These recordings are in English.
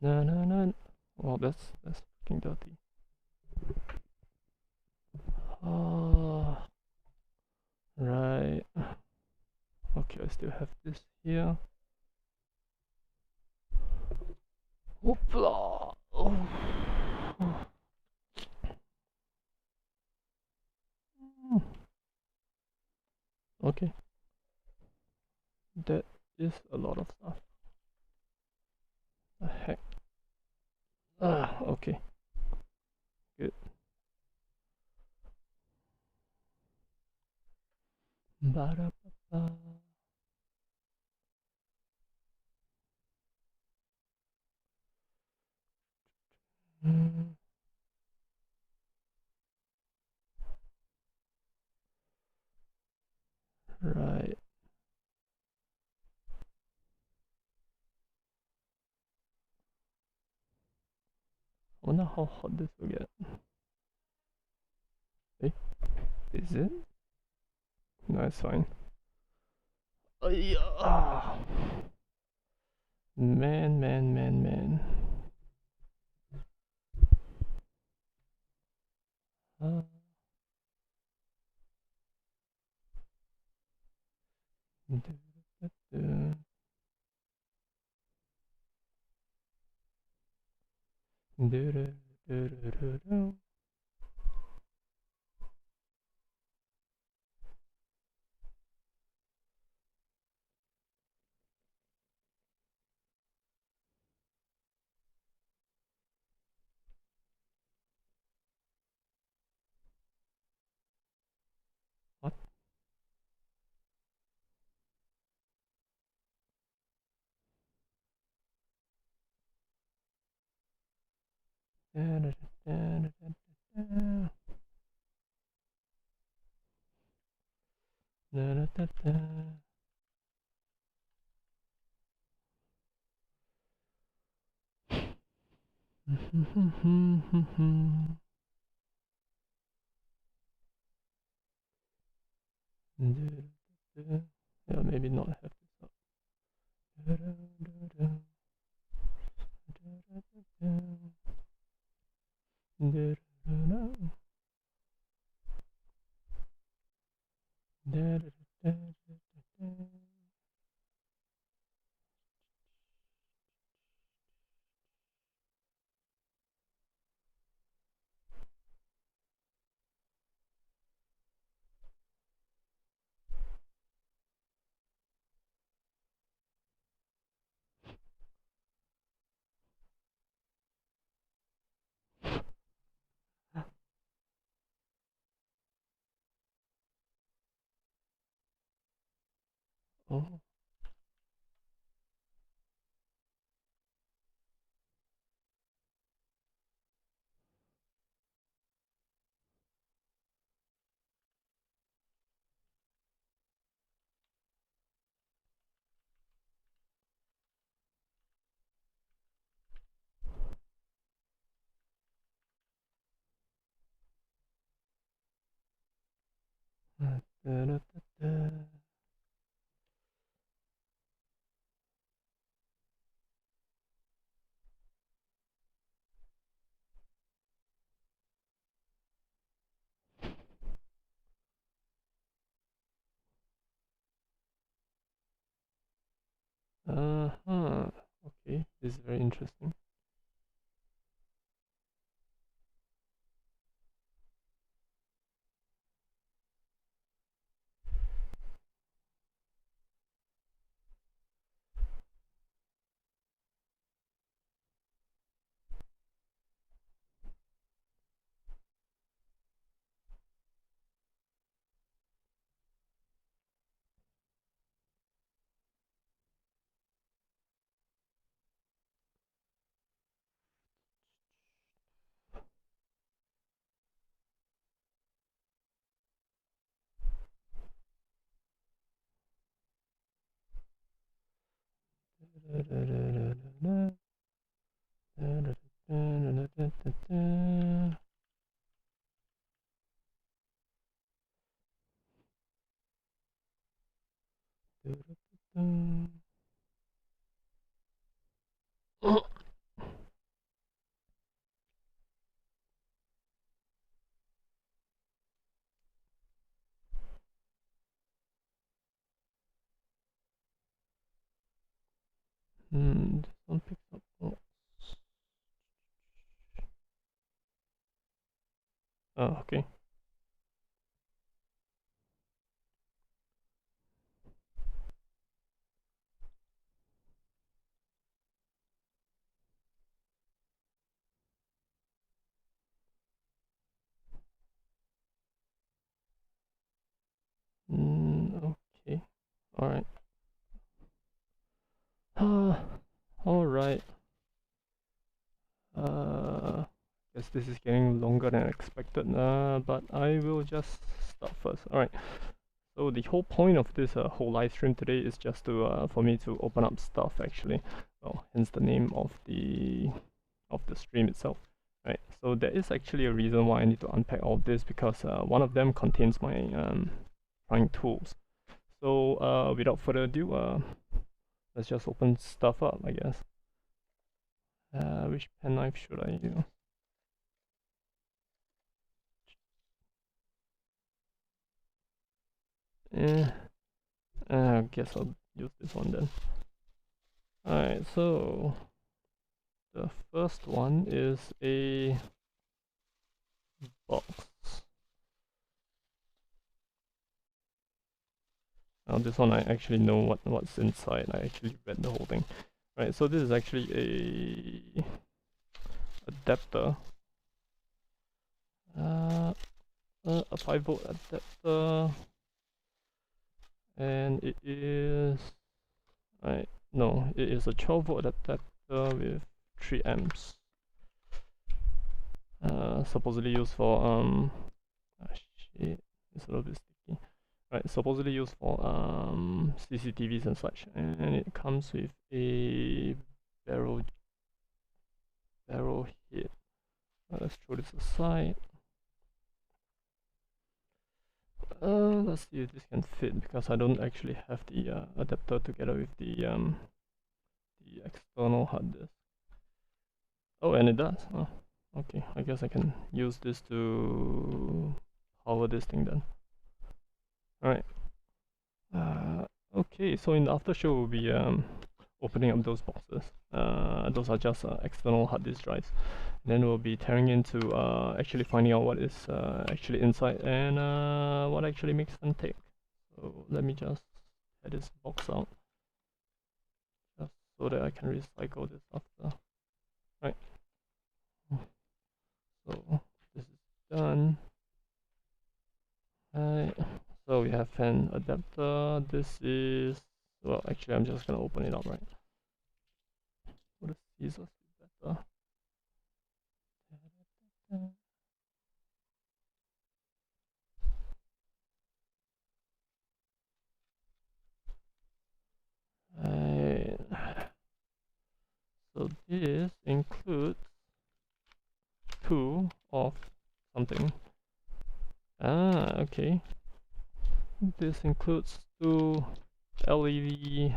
No, no, no. Oh, that's fucking dirty. Oh, right. Okay, I still have this here. Hoopla! Oh. Okay. That is a lot of stuff. The heck? Ah, okay. Good. Ba-da-ba-ba. Right. I wonder how hot this will get. Hey, is it? No, it's fine. Yeah. Man, man, man, man. Uh, What? Yeah, maybe not have this up. Oh. Uh-huh. Okay, this is very interesting. This one picks up. Oh, okay. Okay. Alright. Alright. Guess this is getting longer than expected, but I will just start first. Alright. So the whole point of this whole live stream today is just to for me to open up stuff actually. Well, hence the name of the stream itself. Right. So there is actually a reason why I need to unpack all of this, because one of them contains my drawing tools. So without further ado, let's just open stuff up, I guess. Which penknife should I use? I guess I'll use this one then. Alright, so the first one is a box. Now this one I actually know what's inside. I actually read the whole thing. Right, so this is actually a adapter. A 5-volt adapter. And it is it is a 12-volt adapter with 3 amps. Supposedly used for shit, it's a little bit sticky. Right, supposedly used for CCTVs and such, and it comes with a barrel head. Let's throw this aside. Let's see if this can fit, because I don't actually have the adapter together with the external hard disk. Oh, and it does. Oh, okay. I guess I can use this to power this thing then. Alright. Okay, so in the after show we'll be opening up those boxes. Those are just external hard disk drives. Then we'll be tearing into actually finding out what is actually inside and what actually makes them tick. So let me just tear this box out, just so that I can recycle this after. Right. So this is done. Right. So we have an adapter. This is, well, actually I'm just gonna open it up, right? Would the scissors be better? Right. So this includes 2 of something. Okay. This includes 2 LED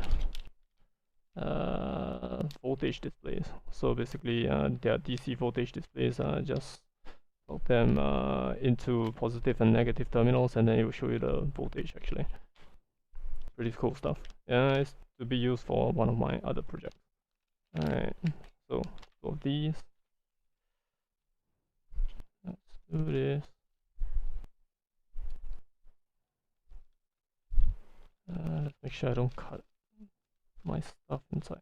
voltage displays. So basically, they are DC voltage displays. Just plug them into positive and negative terminals, and then it will show you the voltage actually. Pretty cool stuff. Yeah, it's to be used for one of my other projects. Alright, so for these, let's do this. Let's make sure I don't cut my stuff inside.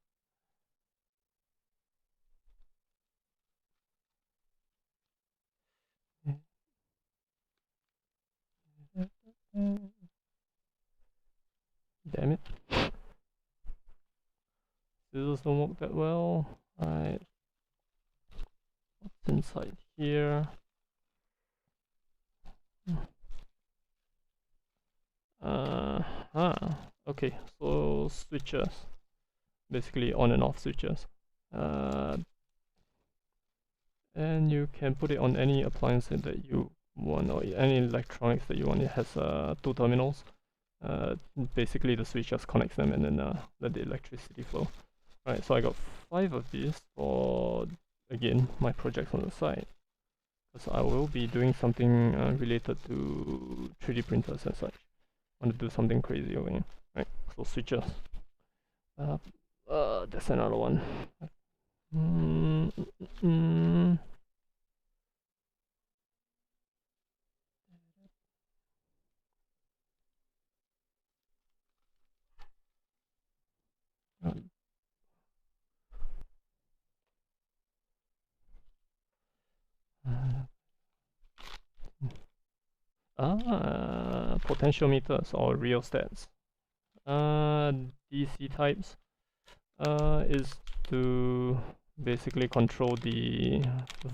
Damn it. Scissors don't work that well. Alright. What's inside here? Okay, so switches. Basically on and off switches. And you can put it on any appliance that you want, or any electronics that you want. It has 2 terminals. Basically the switch just connects them and then let the electricity flow. Alright, so I got 5 of these for, again, my projects on the side, because I will be doing something related to 3D printers and such. I want to do something crazy over here. Right, so switches. There's another one. Mm, mm, potential meters or rheostats. DC types is to basically control the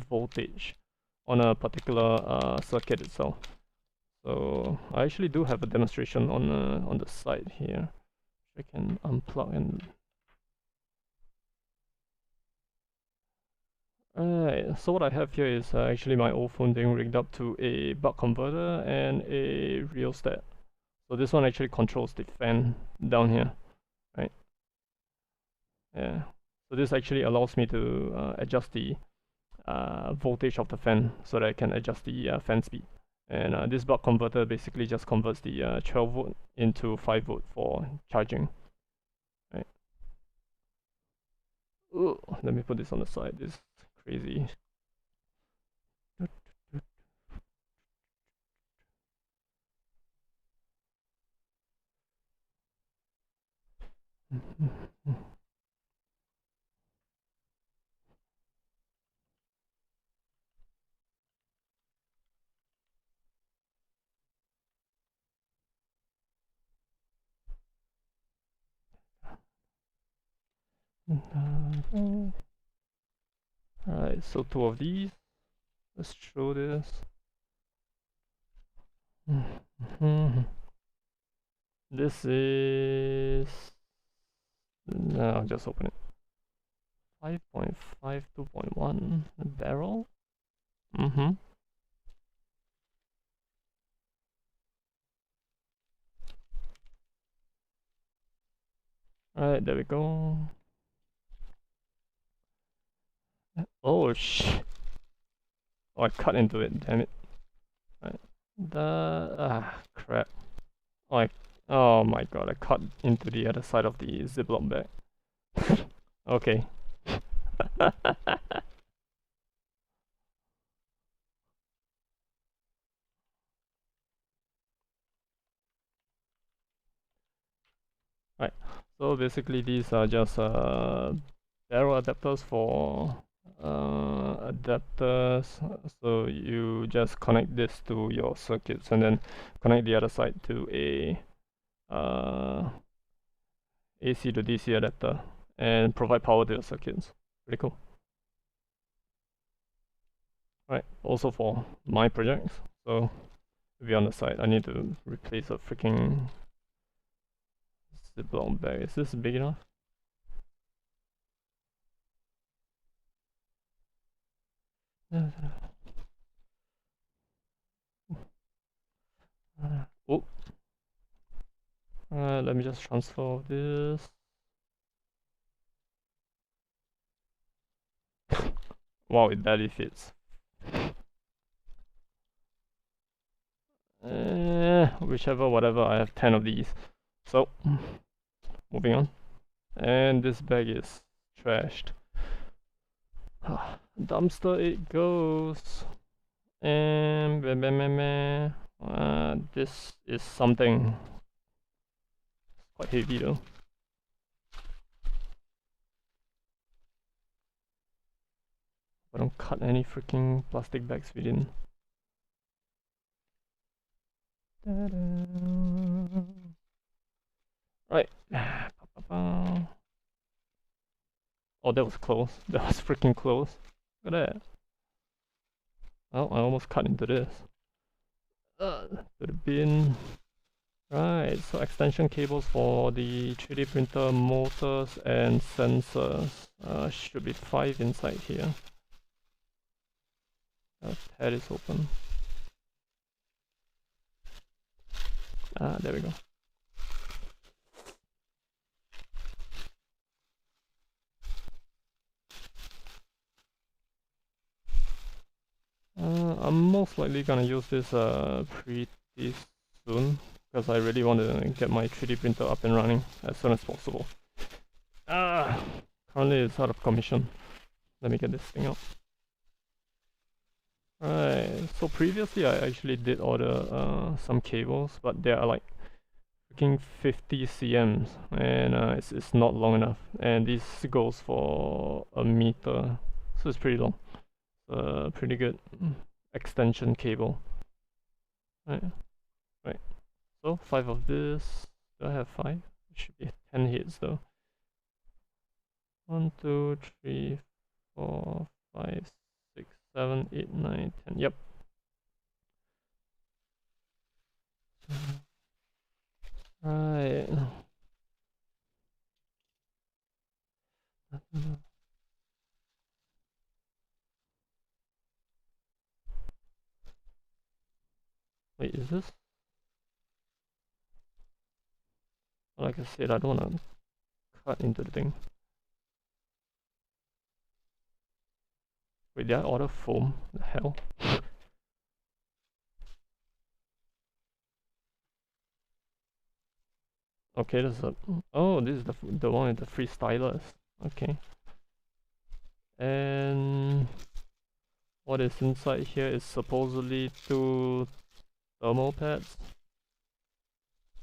voltage on a particular circuit itself. So I actually do have a demonstration on the side here. I can unplug and. Alright, so what I have here is actually my old phone being rigged up to a buck converter and a rheostat. So this one actually controls the fan down here, right? Yeah. So this actually allows me to adjust the voltage of the fan so that I can adjust the fan speed. And this buck converter basically just converts the 12 volt into 5 volt for charging. Right. Ooh, let me put this on the side. This is crazy. Alright, so 2 of these. Let's show this. This is. No, I'll just open it. 5.5, 2.1 barrel. Alright, there we go. Oh shit. Oh, I cut into it, damn it. Right. Crap. Oh my god, I cut into the other side of the Ziploc bag. Okay. Right, so basically these are just barrel adapters for adapters. So you just connect this to your circuits and then connect the other side to a AC to DC adapter and provide power to your circuits. Pretty cool. Right, also for my projects. So to be on the side, I need to replace a freaking Ziploc bag. Is this big enough? Oh. Let me just transfer this. Wow, it barely fits. Whichever, whatever, I have 10 of these. So, moving on. And this bag is trashed. Dumpster it goes. And this is something. It's quite heavy though. I don't cut any freaking plastic bags within. Right. Oh, that was close. That was freaking close. Look at that. Oh, I almost cut into this. To the bin. Right, so extension cables for the 3D printer, motors, and sensors. Should be 5 inside here. Head is open. There we go. I'm most likely gonna use this pretty soon because I really want to get my 3D printer up and running as soon as possible. currently it's out of commission. Let me get this thing out. Right, so previously I actually did order some cables, but they are like freaking 50 cms, and it's not long enough. And this goes for a meter, so it's pretty long. Pretty good extension cable. Right. So 5 of this. Do I have 5? It should be 10 hits though. 1, 2, 3, 4, 5, 6, 7, 8, 9, 10. Yep. Right. Wait, is this? Like I said, I don't want to cut into the thing. Wait, did I order foam? The hell? Okay, this is a... Oh, this is the one with the free stylus. Okay. And what is inside here is supposedly 2 thermal pads.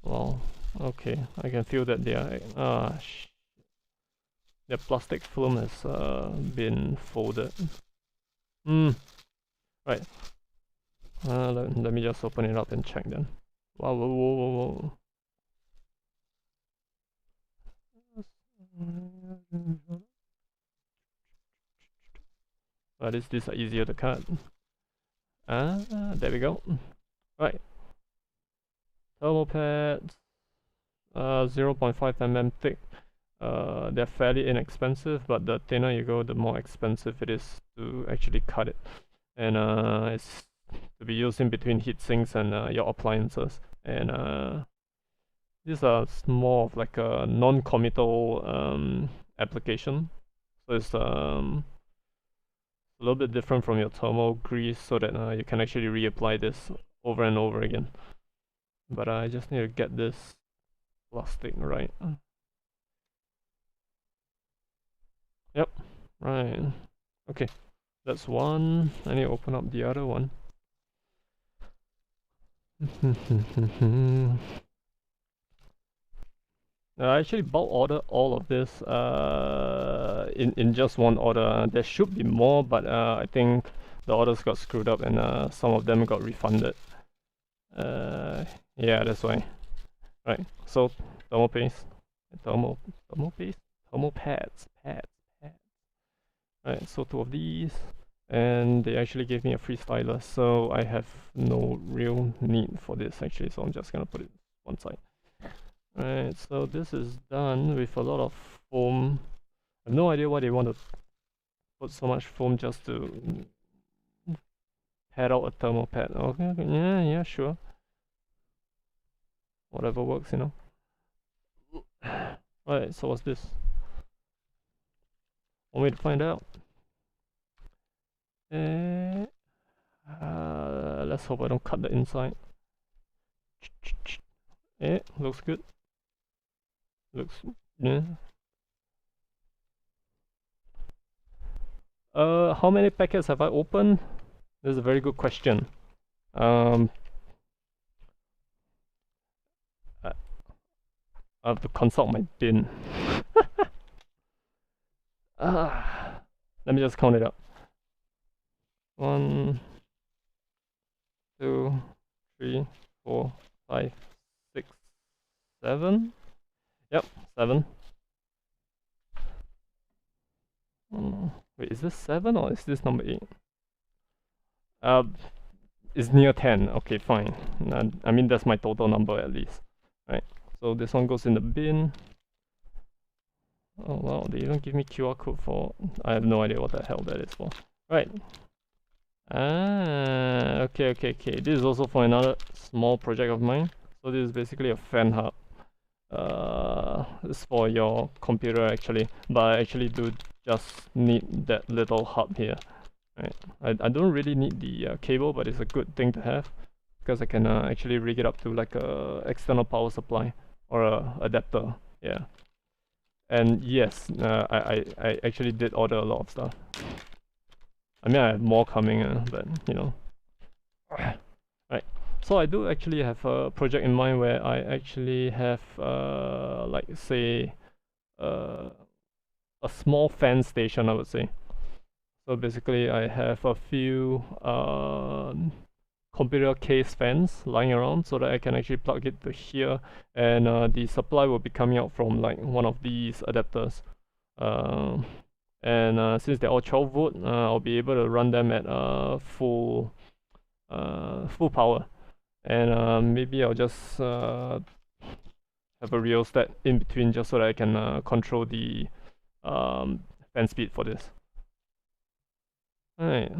Well, okay, I can feel that they are... the plastic film has been folded. Right. Let me just open it up and check then. Wow, whoa. At least these are easier to cut. There we go. Right. Thermal pads, 0.5 mm thick. They're fairly inexpensive, but the thinner you go, the more expensive it is to actually cut it. And it's to be used in between heat sinks and your appliances. And these are more of like a non-committal application. So it's a little bit different from your thermal grease, so that you can actually reapply this over and over again. But I just need to get this plastic right. Yep, right. Okay, that's one. I need to open up the other one. I actually bulk ordered all of this in just one order. There should be more, but I think the orders got screwed up and some of them got refunded. Yeah, that's why. Right, so thermal paste, thermal pads. Right, so 2 of these, and they actually gave me a free stylus, so I have no real need for this actually, so I'm just gonna put it one side. Right, so this is done with a lot of foam. I have no idea why they want to put so much foam just to pad out a thermal pad. Okay, yeah, sure. Whatever works, you know. Right, so what's this? Want me to find out? Let's hope I don't cut the inside. Looks good. Yeah. How many packets have I opened? This is a very good question. I have to consult my bin. Let me just count it up. 1, 2, 3, 4, 5, 6, 7. Yep, 7. Wait, is this 7 or is this number 8? It's near 10. Okay, fine. I mean, that's my total number at least. Right, so this one goes in the bin. Oh wow, they even give me QR code for... I have no idea what the hell that is for. Right. Okay. This is also for another small project of mine. So this is basically a fan hub. It's for your computer actually, but I actually do just need that little hub here. Right. I don't really need the cable, but it's a good thing to have because I can actually rig it up to like a external power supply or a adapter. Yeah. And yes, I actually did order a lot of stuff. I mean, I have more coming, but you know. Right. So I do actually have a project in mind where I actually have, like say, a small fan station, I would say. So basically, I have a few computer case fans lying around so that I can actually plug it to here, and the supply will be coming out from like one of these adapters. And since they're all 12 volt, I'll be able to run them at full power. And maybe I'll just have a rheostat in between just so that I can control the fan speed for this. Alright.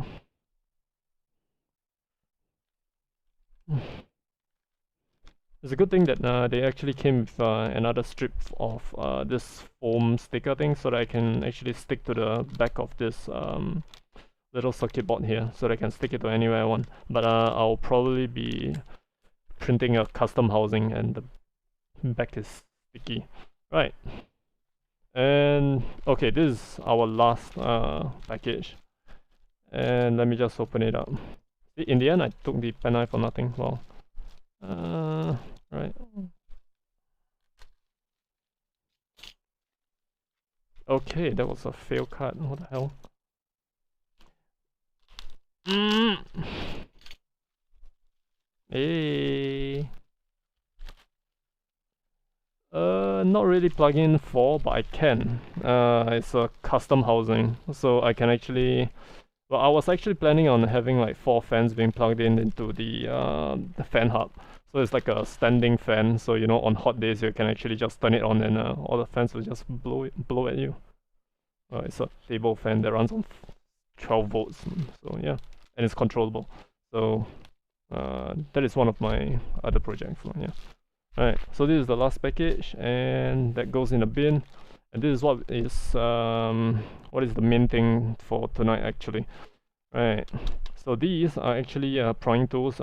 It's a good thing that they actually came with another strip of this foam sticker thing so that I can actually stick to the back of this little circuit board here so that I can stick it to anywhere I want. But I'll probably be printing a custom housing and the back is sticky. Right. And okay, this is our last package. And let me just open it up. In the end, I took the pen knife for nothing. Well, right. Okay, that was a fail card. What the hell? Hey. Not really plug in for, but I can. It's a custom housing, so I can actually. Well, I was actually planning on having like 4 fans being plugged in into the fan hub. So it's like a standing fan. So you know, on hot days you can actually just turn it on, and all the fans will just blow at you. It's a table fan that runs on 12 volts. So yeah, and it's controllable. So that is one of my other projects. So, yeah. Alright, so this is the last package, and that goes in a bin. And this is what is the main thing for tonight actually. Right. So these are actually prying tools.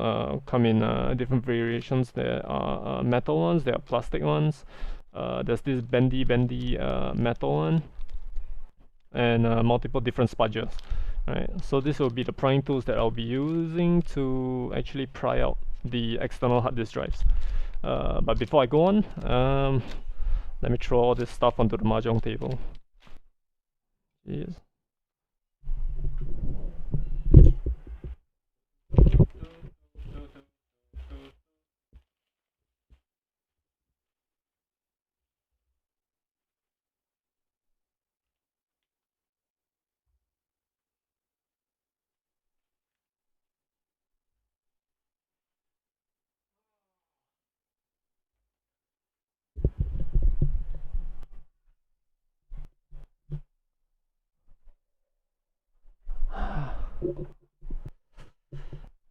Come in different variations. There are metal ones, there are plastic ones. There's this bendy metal one, and multiple different spudgers. Right. So this will be the prying tools that I'll be using to actually pry out the external hard disk drives. But before I go on, let me throw all this stuff onto the mahjong table. Jeez.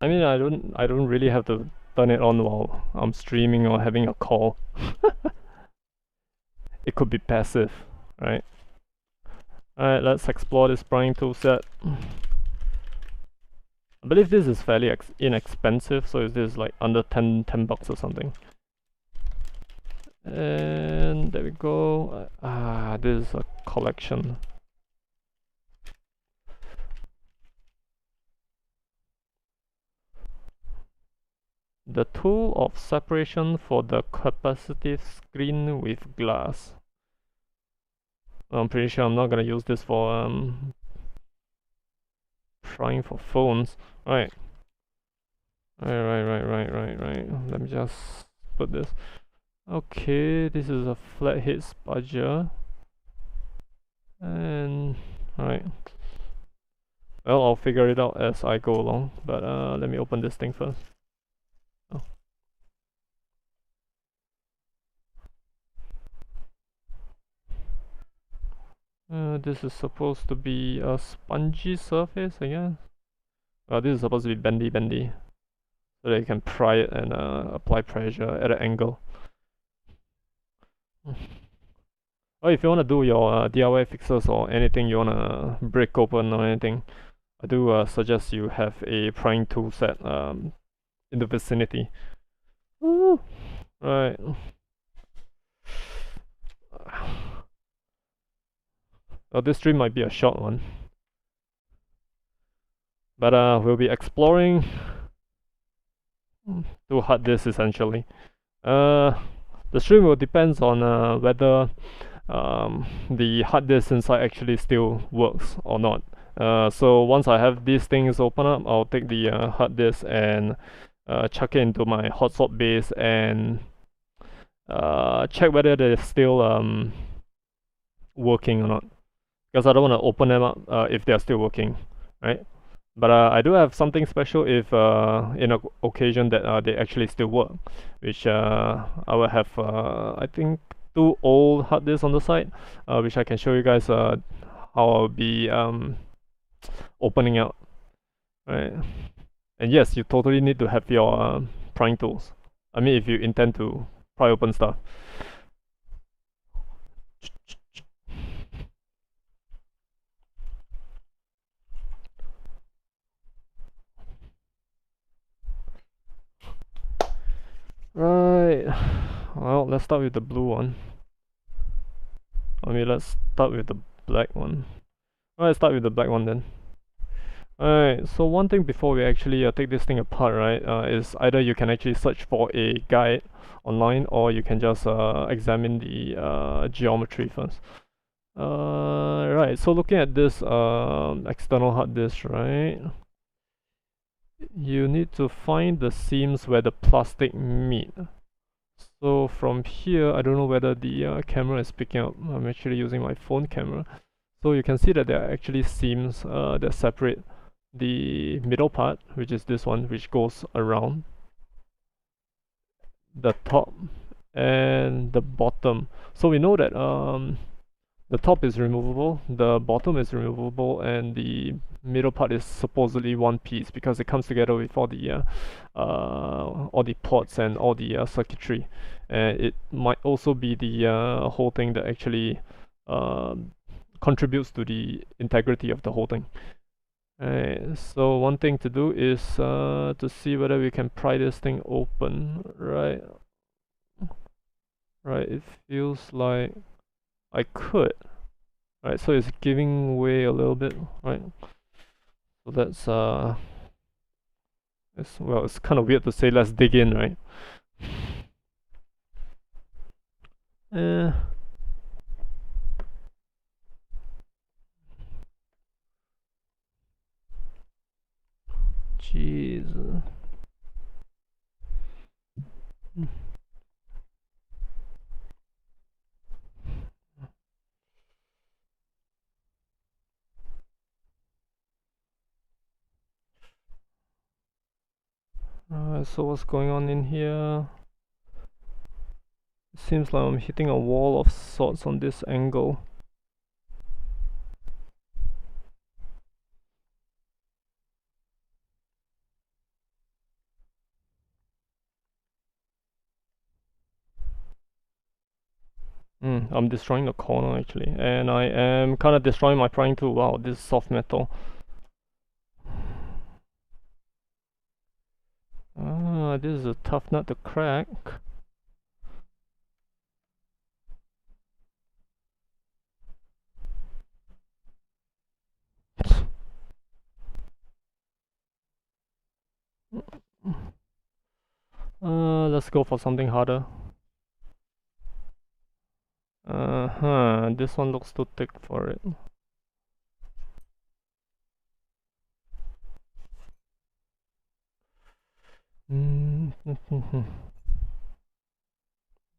I mean, I don't really have to turn it on while I'm streaming or having a call. It could be passive, right? Alright, let's explore this prying tool set. I believe this is fairly inexpensive, so is this like under 10 bucks or something. And there we go. This is a collection. The tool of separation for the capacitive screen with glass. I'm pretty sure I'm not gonna use this for prying for phones. Right. Right. Let me just put this. Okay, this is a Flathead Spudger. And alright. Well, I'll figure it out as I go along. But let me open this thing first. Oh. This is supposed to be a spongy surface, I guess. This is supposed to be bendy. So that you can pry it and apply pressure at an angle. Oh, if you want to do your DIY fixes or anything you want to break open or anything, I do suggest you have a prying tool set in the vicinity. Woo! Right. Well, this stream might be a short one, but we'll be exploring 2 hard disks essentially. The stream will depends on whether the hard disk inside actually still works or not. So once I have these things open up, I'll take the hard disk and chuck it into my hot swap base and check whether they're still working or not, because I don't want to open them up if they're still working, right? But I do have something special if in an occasion that they actually still work, which I will have I think 2 old hard disks on the side, which I can show you guys how I'll be opening out, right? And yes, you totally need to have your prying tools. I mean, if you intend to pry open stuff. Right, well, let's start with the blue one. I mean, let's start with the black one. Alright, start with the black one then. Alright, so one thing before we actually take this thing apart, right, is either you can actually search for a guide online, or you can just examine the geometry first. Right, so looking at this external hard disk, right, you need to find the seams where the plastic meet. So from here, I don't know whether the camera is picking up. I'm actually using my phone camera. So you can see that there are actually seams that separate the middle part, which is this one, which goes around the top, and the bottom. So we know that the top is removable, the bottom is removable, and the middle part is supposedly one piece because it comes together with all the ports and all the circuitry, and it might also be the whole thing that actually contributes to the integrity of the whole thing. Alright, so one thing to do is to see whether we can pry this thing open, right? Right, it feels like I could. Right, so it's giving way a little bit, right? So that's it's kind of weird to say let's dig in, right? Jeez. So what's going on in here? It seems like I'm hitting a wall of sorts on this angle. I'm destroying the corner actually, and I am kind of destroying my prying tool. Wow, this is soft metal. This is a tough nut to crack. Let's go for something harder. This one looks too thick for it.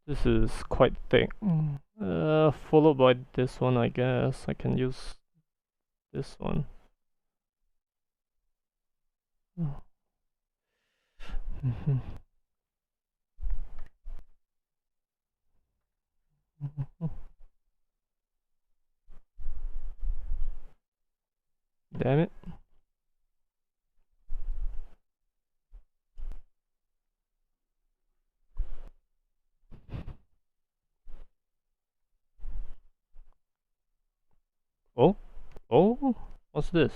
This is quite thick. Followed by this one, I guess. I can use this one. Damn it. Oh? Oh? What's this?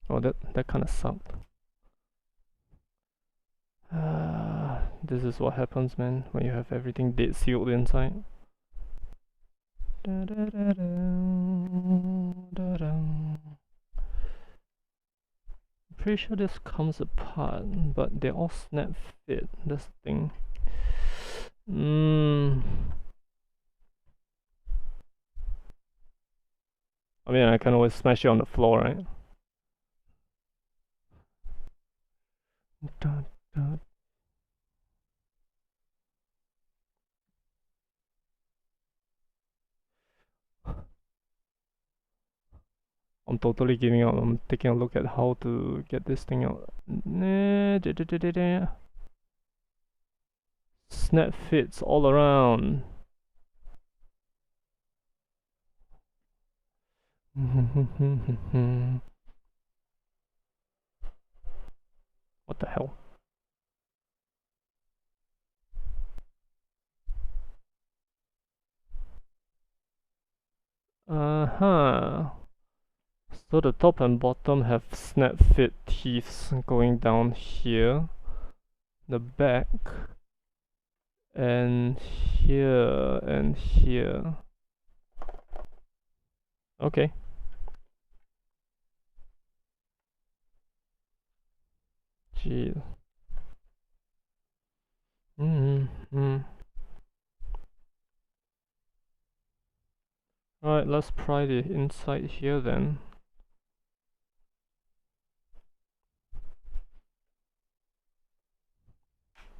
Oh, that kind of sucked. this is what happens, man, when you have everything dead sealed inside. Pretty sure this comes apart, but they all snap fit. That's the thing. I mean, I can always smash it on the floor, right? I'm totally giving up. I'm taking a look at how to get this thing out. Snap fits all around. What the hell? So the top and bottom have snap fit teeth going down here. The back. And here and here. Okay. Jeez. Alright, let's pry the inside here then.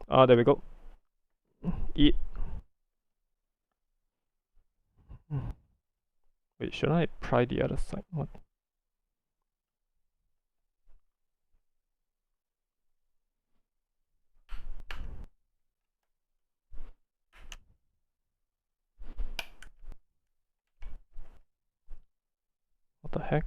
Ah, there we go. Eat. Wait, should I pry the other side? What? What the heck?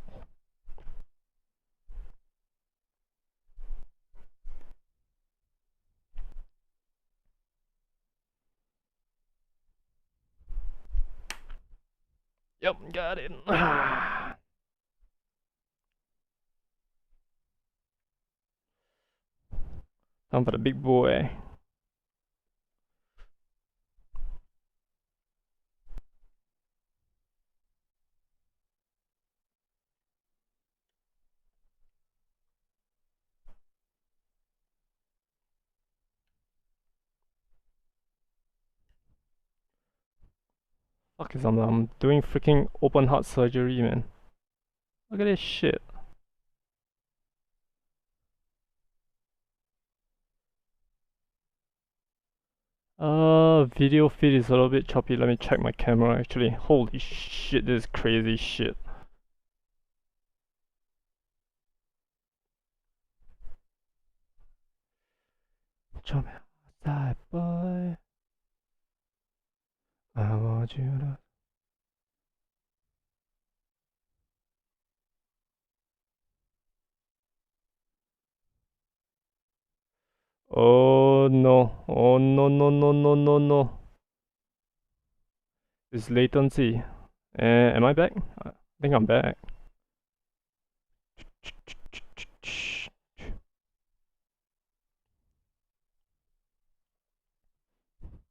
Yep, got it. Time for the big boy. Fuck is I'm doing freaking open heart surgery, man. Look at this shit. Video feed is a little bit choppy. Let me check my camera actually. Holy shit, this is crazy shit. Jump outside, boy. I want you to. Oh no. Oh no, no, no, no, no, no. This latency. Am I back? I think I'm back.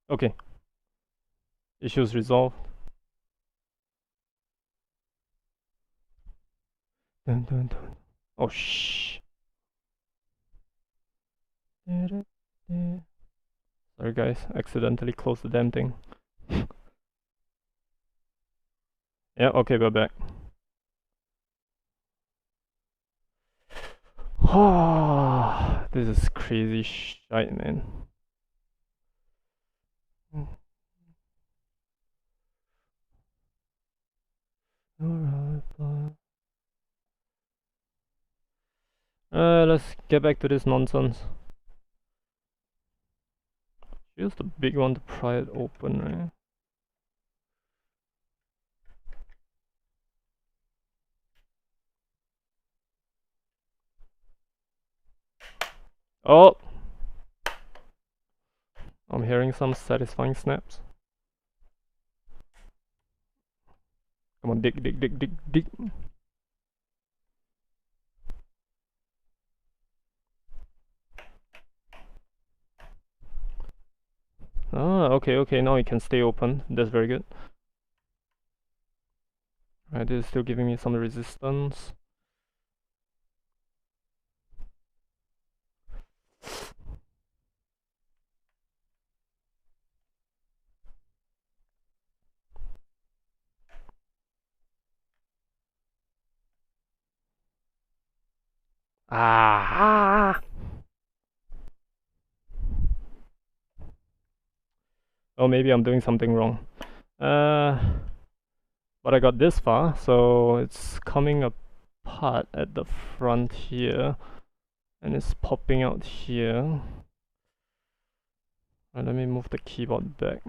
Okay. Issues resolved. Dun, dun, dun. Oh shh. Sorry guys, accidentally closed the damn thing. Yeah, okay, we're back. This is crazy shite, man. Let's get back to this nonsense. Use the big one to pry it open, right? Oh! I'm hearing some satisfying snaps. Come on, dig, dig, dig, dig, dig. Ah, okay, now it can stay open. That's very good. Alright, this is still giving me some resistance. Ah! Oh, maybe I'm doing something wrong. But I got this far, so it's coming apart at the front here, and it's popping out here. Let me move the keyboard back,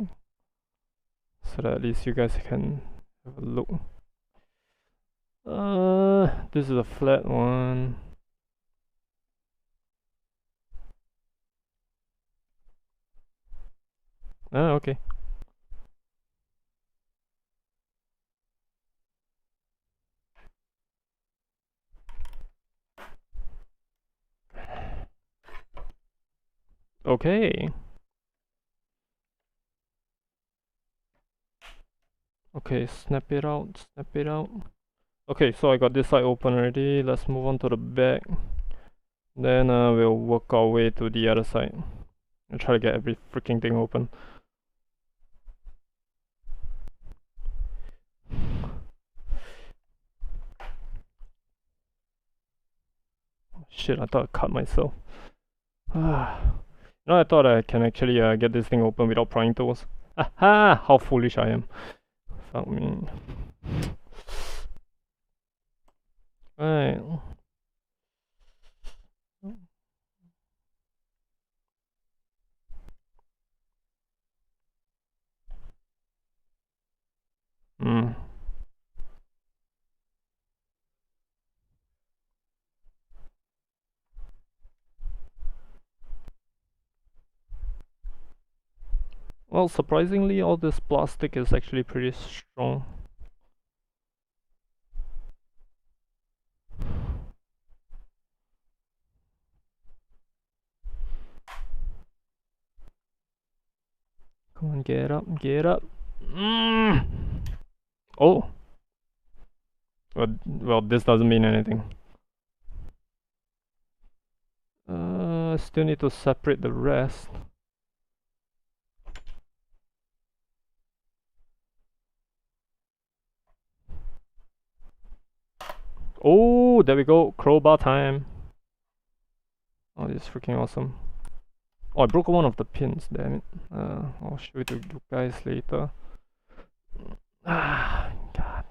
so that at least you guys can have a look. This is a flat one. Ah, okay. Okay. Okay, snap it out, snap it out. Okay, so I got this side open already. Let's move on to the back. Then we'll work our way to the other side. I'll try to get every freaking thing open. Shit, I thought I cut myself. I thought I can actually get this thing open without prying tools. Aha! How foolish I am. Fuck me. Right. Well, surprisingly, all this plastic is actually pretty strong. Come on, get up, get up. Oh. Well, this doesn't mean anything. Still need to separate the rest. Oh, there we go. Crowbar time. Oh, this is freaking awesome. Oh, I broke one of the pins, damn it. I'll show it to you guys later. Ah, God.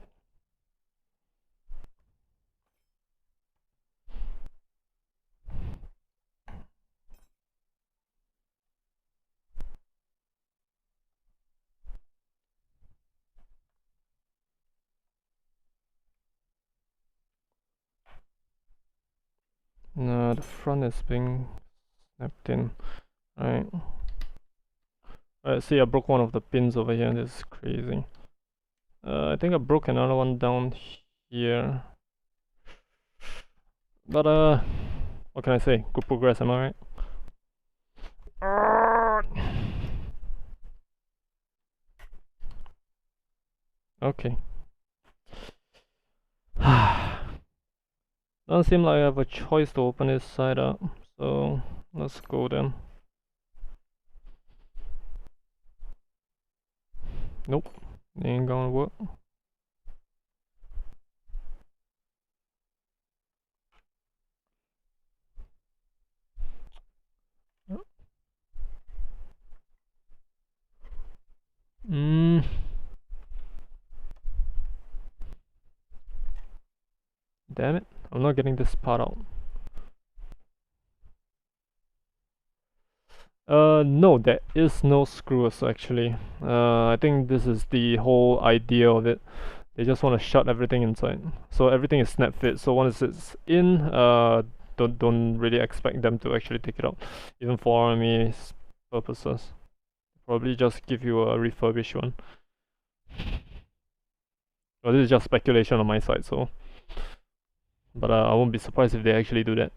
No, the front is being snapped in. Alright. Alright, see, I broke one of the pins over here. This is crazy. I think I broke another one down here. But, what can I say? Good progress, am I right? Okay. Doesn't seem like I have a choice to open this side up, so let's go then. Nope, ain't gonna work. Damn it, I'm not getting this part out. No, there is no screws actually. I think this is the whole idea of it. They just want to shut everything inside, so everything is snap fit. So once it's in, don't really expect them to actually take it out, even for RMA purposes. Probably just give you a refurbished one. Well, this is just speculation on my side, so. But I won't be surprised if they actually do that.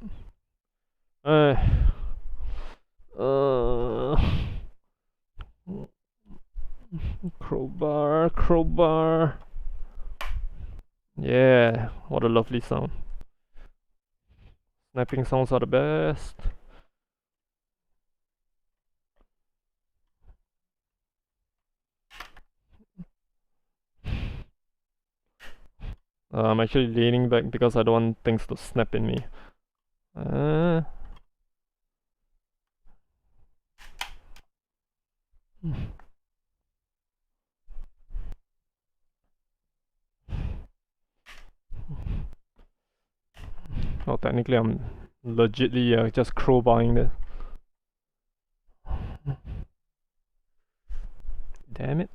Crowbar, crowbar. Yeah, what a lovely sound. Snapping sounds are the best. I'm actually leaning back because I don't want things to snap in me. Well, technically I'm legitly just crowbarring this. Damn it.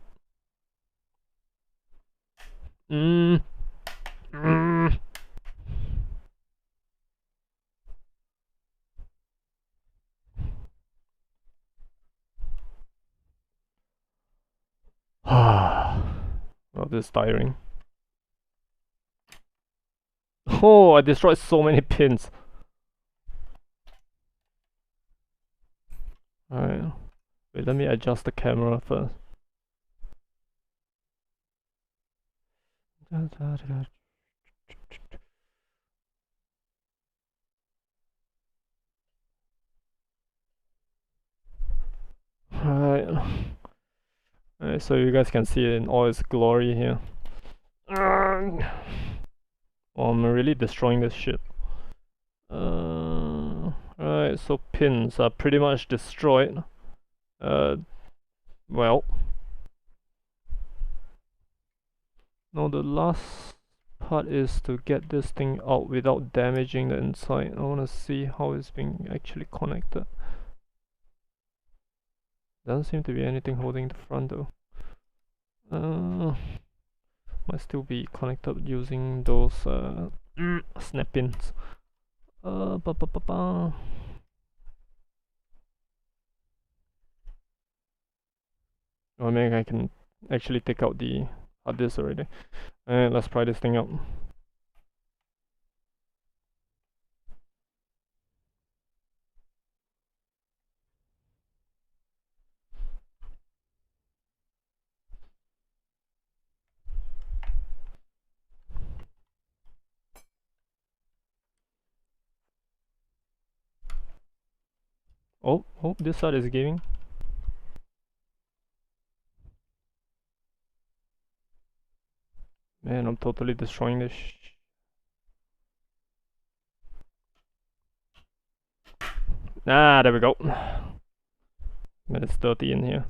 Well, this is tiring. Oh, I destroyed so many pins. Alright. Wait, let me adjust the camera first. Alright. Alright, so you guys can see it in all its glory here. Oh, I'm really destroying this shit. Alright, so pins are pretty much destroyed. Well. No, the last part is to get this thing out without damaging the inside. I wanna see how it's being actually connected. Doesn't seem to be anything holding the front though. Might still be connected using those snap pins. Or maybe I can actually take out the hard disk already. And let's try this thing out. Oh, this side is giving. Man, I'm totally destroying this. There we go. Man, it's dirty in here.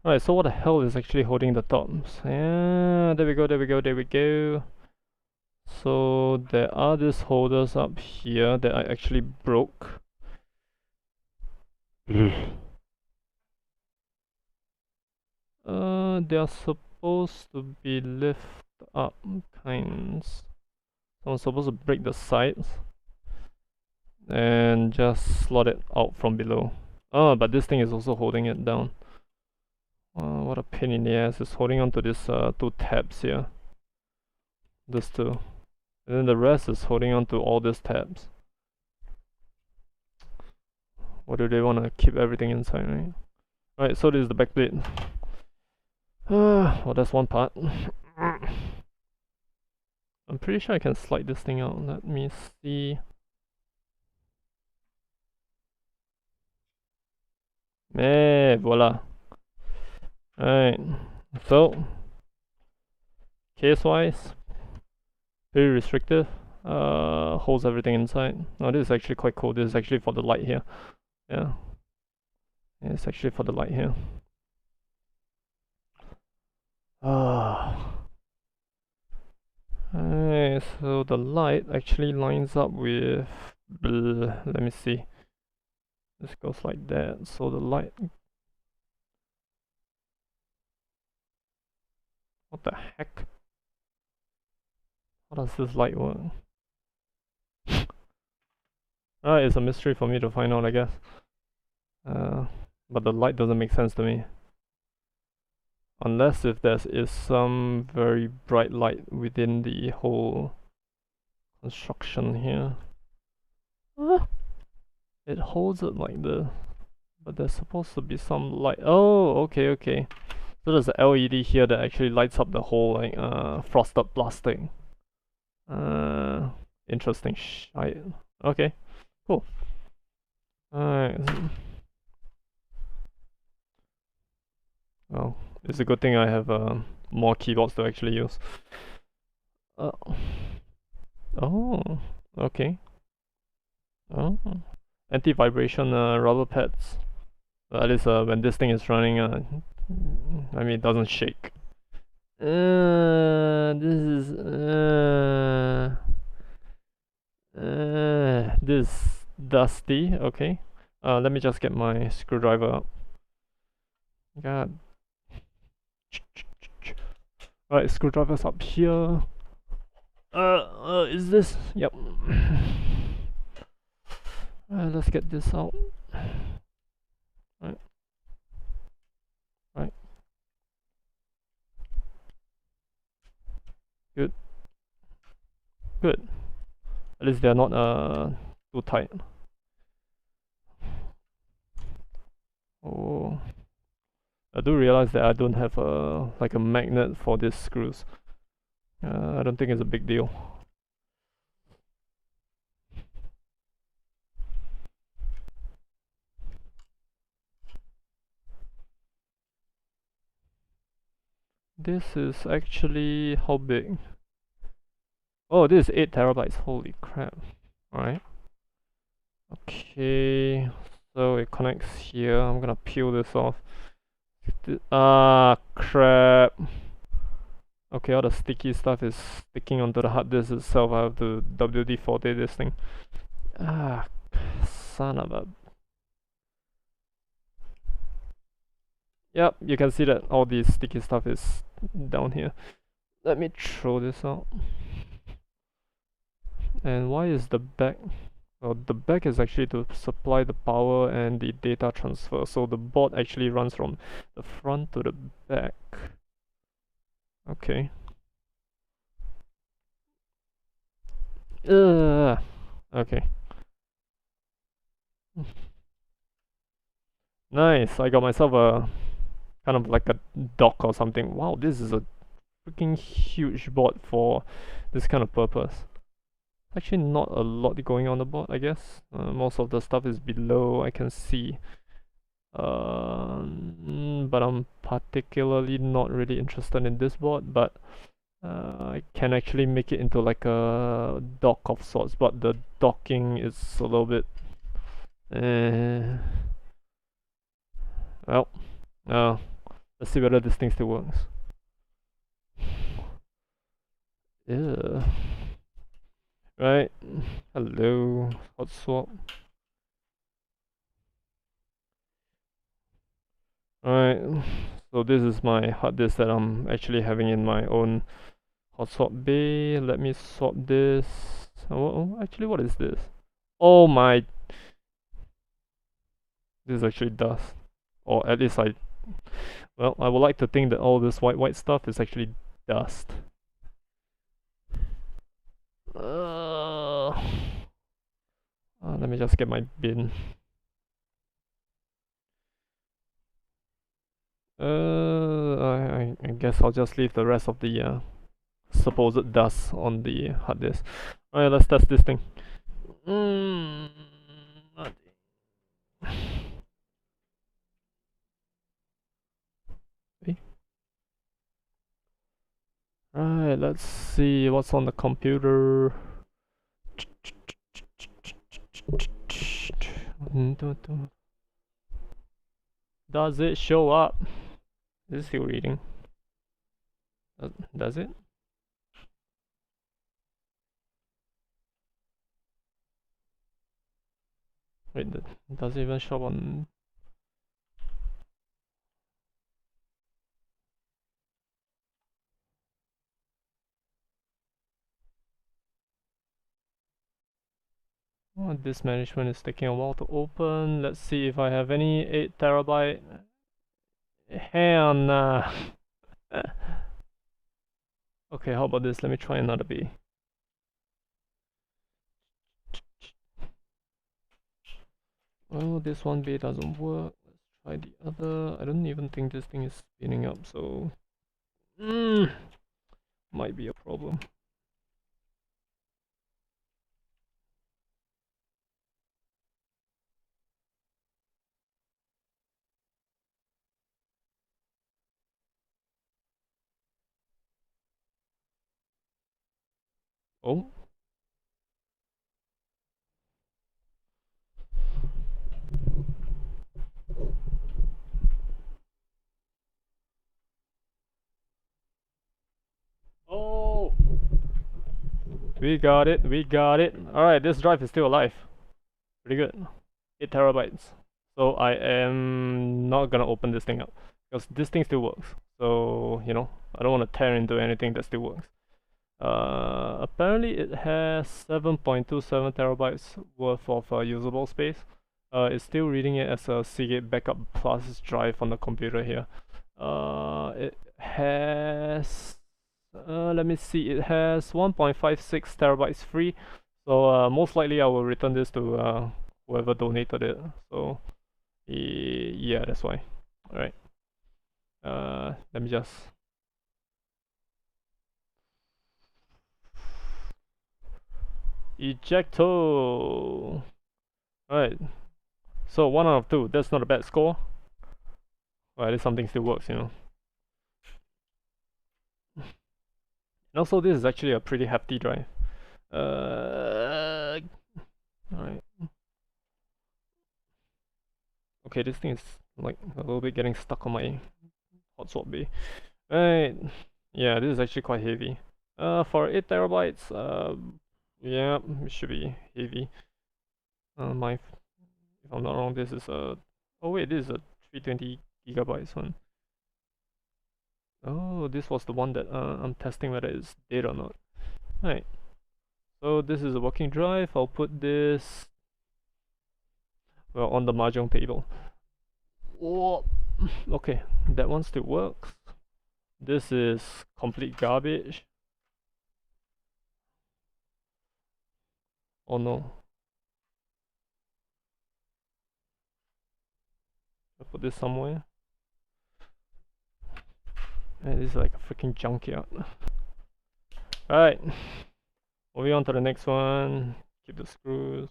Alright, so what the hell is actually holding the tops? Yeah, there we go. So there are these holders up here that I actually broke. They are supposed to be lift up kinds. So I'm supposed to break the sides and just slot it out from below. Oh, but this thing is also holding it down. What a pain in the ass. It's holding on to these two tabs here. This two. And then the rest is holding on to all these tabs. What do they want to keep everything inside, right? Alright, so this is the back plate. Well, that's one part. I'm pretty sure I can slide this thing out. Let me see. Voila. Alright, so case wise, very restrictive. Holds everything inside. Oh, this is actually quite cool. This is actually for the light here. Yeah, it's actually for the light here. Alright, so the light actually lines up with. Let me see. This goes like that. So the light. What the heck? How does this light work? It's a mystery for me to find out, I guess. But the light doesn't make sense to me. Unless if there is some very bright light within the whole construction here. It holds it like this. But there's supposed to be some light. Oh, okay. So So there's an LED here that actually lights up the whole like frosted plastic. Interesting shit. Okay, cool. Alright. Well, it's a good thing I have more keyboards to actually use. Oh, okay. Oh, anti-vibration rubber pads. At least when this thing is running, I mean, it doesn't shake. This is dusty. Okay. Let me just get my screwdriver up. God. Right, screwdriver's up here. Is this? Yep. Let's get this out. Right. Good. At least they're not too tight. Oh, I do realize that I don't have like a magnet for these screws. I don't think it's a big deal. This is actually how big? Oh, this is 8 terabytes. Holy crap. Alright. Okay, so it connects here. I'm gonna peel this off. Crap. Okay, all the sticky stuff is sticking onto the hard disk itself. I have to WD-40 this thing. Son of a... Yep, you can see that all the sticky stuff is down here. Let me throw this out. And why is the back? Well, the back is actually to supply the power and the data transfer. So the board actually runs from the front to the back. Okay. Okay. Nice. I got myself a kind of like a dock or something. Wow, this is a freaking huge board for this kind of purpose. Actually, not a lot going on the board, I guess. Most of the stuff is below, I can see. But I'm particularly not really interested in this board, but I can actually make it into like a dock of sorts, but the docking is a little bit well, let's see whether this thing still works. Yeah. Right. Hello. Hot swap. Alright. So this is my hard disk that I'm actually having in my own hot swap bay. Let me swap this. Oh, actually, what is this? Oh my. This is actually dust. Or at least well, I would like to think that all this white stuff is actually dust. Let me just get my bin. I guess I'll just leave the rest of the supposed dust on the hard disk. Alright, let's test this thing. Alright, let's see what's on the computer. Does it show up? Is it still reading? Does it? Wait, does it even show up on... Oh, this management is taking a while to open. Let's see if I have any 8 terabyte. Hell nah. Okay, how about this? Let me try another B. Oh, this one B doesn't work. Let's try the other. I don't even think this thing is spinning up, so might be a problem. Oh. Oh. We got it. We got it. All right, this drive is still alive. Pretty good. 8 terabytes. So I am not gonna open this thing up because this thing still works. So you know, I don't want to tear into anything that still works. Apparently it has 7.27 terabytes worth of usable space. It's still reading it as a Seagate Backup Plus drive on the computer here. It has let me see, it has 1.56 terabytes free, so most likely I will return this to whoever donated it. So yeah, that's why. All right. Let me just. Ejecto. Alright. So 1 out of 2. That's not a bad score. Well, at least something still works, you know. And also, this is actually a pretty hefty drive. Alright. Okay, this thing is like a little bit getting stuck on my hot swap bay. Right. Yeah, this is actually quite heavy. For 8 terabytes, yeah, it should be heavy. If I'm not wrong, this is a. Oh wait, this is a 320 gigabytes one. Oh, this was the one that I'm testing whether it's dead or not. Right. So this is a working drive. I'll put this on the mahjong table. Oh, okay, that one still works. This is complete garbage. Oh no. I'll put this somewhere. And this is like a freaking junkyard. Alright. Moving on to the next one. Keep the screws.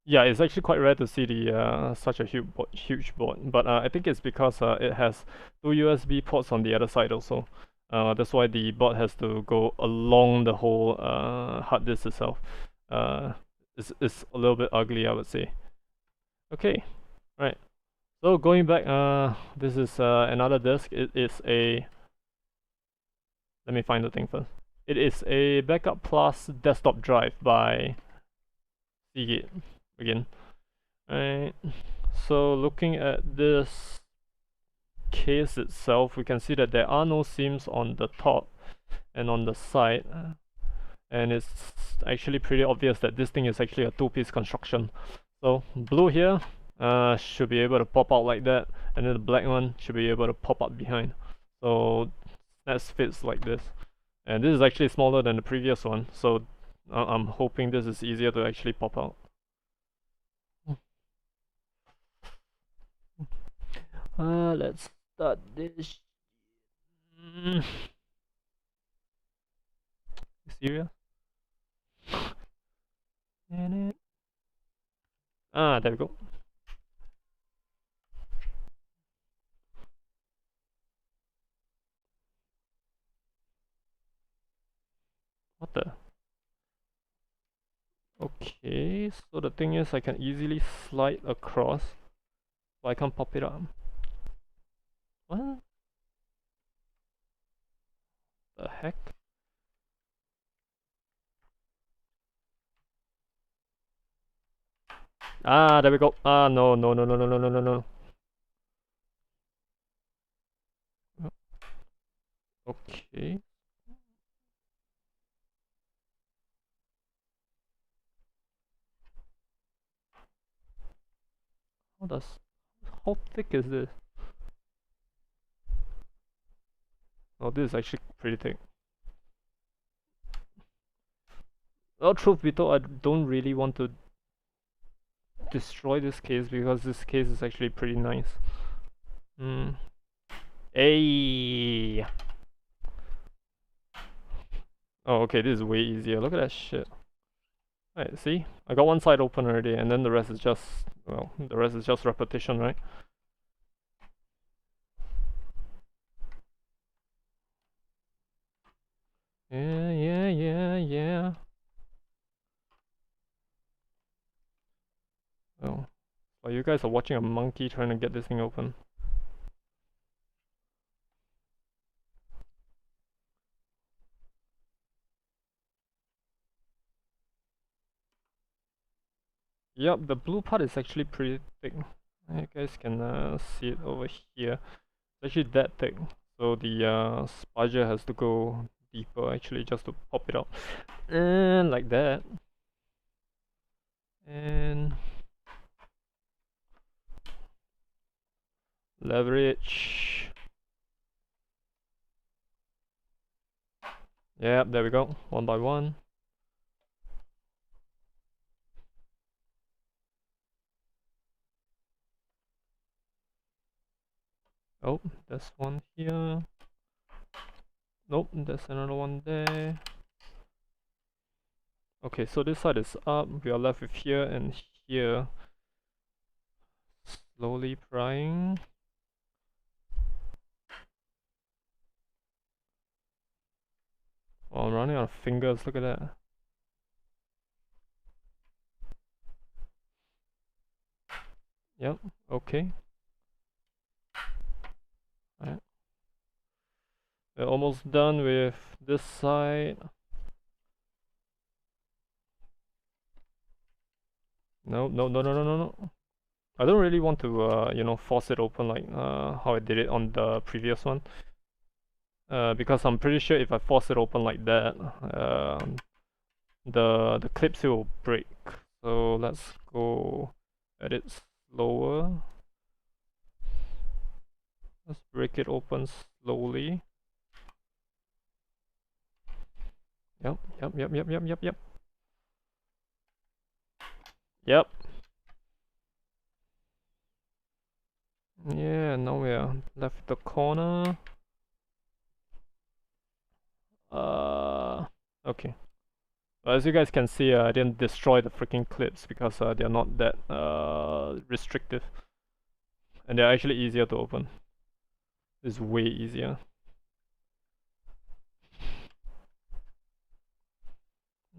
Yeah, it's actually quite rare to see the such a huge board, but I think it's because it has 2 USB ports on the other side also. That's why the board has to go along the whole hard disk itself. It's a little bit ugly, I would say. Okay, right. So going back, this is another disk. It is a. Let me find the thing first. It is a Backup Plus desktop drive by Seagate again. Right. So looking at this case itself, we can see that there are no seams on the top and on the side, and it's actually pretty obvious that this thing is actually a two-piece construction. So blue here should be able to pop out like that, and then the black one should be able to pop up behind. So that fits like this, and this is actually smaller than the previous one, so I'm hoping this is easier to actually pop out. Let's start this. Serious? There we go. What the? Okay, so the thing is I can easily slide across, so I can't pop it up. What the heck? There we go. No. Okay. How thick is this? Oh, this is actually pretty thick. Well, truth be told, I don't really want to destroy this case because this case is actually pretty nice. Hey! Oh, okay, this is way easier. Look at that shit. Alright, see? I got one side open already, and then the rest is just, well, the rest is just repetition, right? Yeah. Oh. Well, you guys are watching a monkey trying to get this thing open. Yep, the blue part is actually pretty thick. You guys can see it over here. It's actually that thick. So the spudger has to go deeper actually just to pop it out. And like that. And leverage. Yep, there we go. One by one. Oh, there's one here. Nope, there's another one there. Okay, so this side is up. We are left with here and here. Slowly prying. Oh, I'm running out of fingers. Look at that. Yep, okay. Alright. We're almost done with this side. No. I don't really want to, you know, force it open like how I did it on the previous one. Because I'm pretty sure if I force it open like that, the clips will break. So let's go at it slower. Let's break it open slowly. Yep. Yeah, now we are left with the corner. Okay. As you guys can see, I didn't destroy the freaking clips because they're not that restrictive. And they're actually easier to open. It's way easier.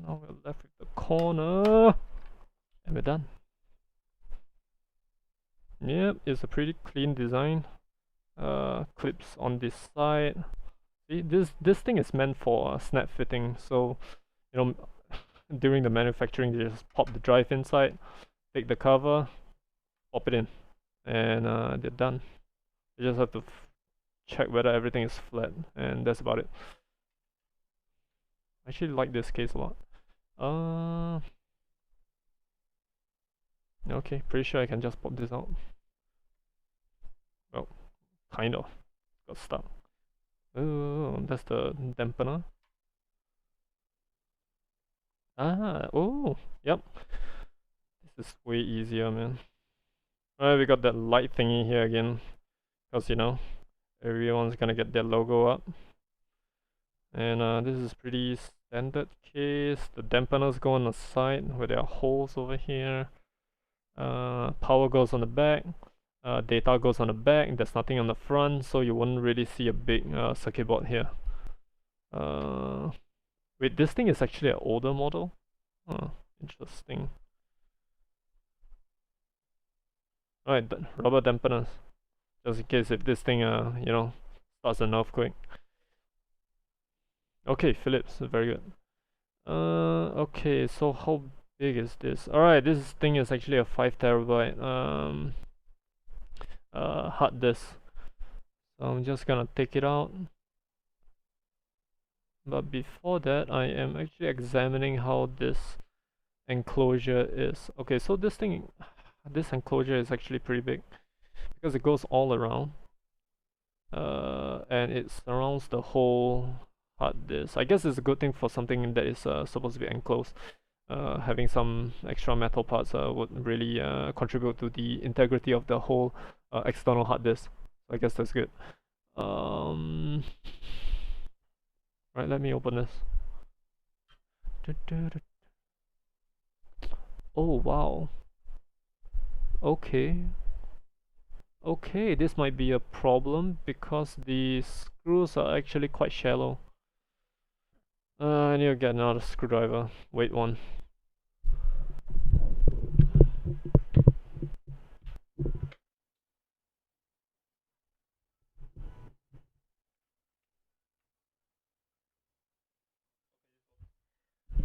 Now we're left with the corner. And we're done. Yep, it's a pretty clean design. Clips on this side. See, this thing is meant for snap fitting, so you know, during the manufacturing they just pop the drive inside, take the cover, pop it in, and they're done. You just have to check whether everything is flat, and that's about it. I actually like this case a lot. Okay, pretty sure I can just pop this out. Well, kind of. Got stuck. Oh, that's the dampener. Oh, yep. This is way easier, man. Alright, we got that light thingy here again. Because, you know, everyone's gonna get their logo up. And this is pretty standard case. The dampeners go on the side where there are holes over here. Power goes on the back. Data goes on the back. There's nothing on the front, so you won't really see a big circuit board here. Wait, this thing is actually an older model? Interesting. Alright, rubber dampeners. Just in case if this thing, you know, starts an earthquake. Okay, Phillips, very good. Okay, so how big is this? Alright, this thing is actually a 5 terabyte hard disk. So I'm just gonna take it out. But before that, I am actually examining how this enclosure is. Okay, so this enclosure is actually pretty big because it goes all around. And it surrounds the whole hard disk. I guess it's a good thing for something that is supposed to be enclosed. Having some extra metal parts would really contribute to the integrity of the whole external hard disk. I guess that's good. Right, let me open this. Oh wow. Okay. Okay, this might be a problem because the screws are actually quite shallow. I need to get another screwdriver. Wait one.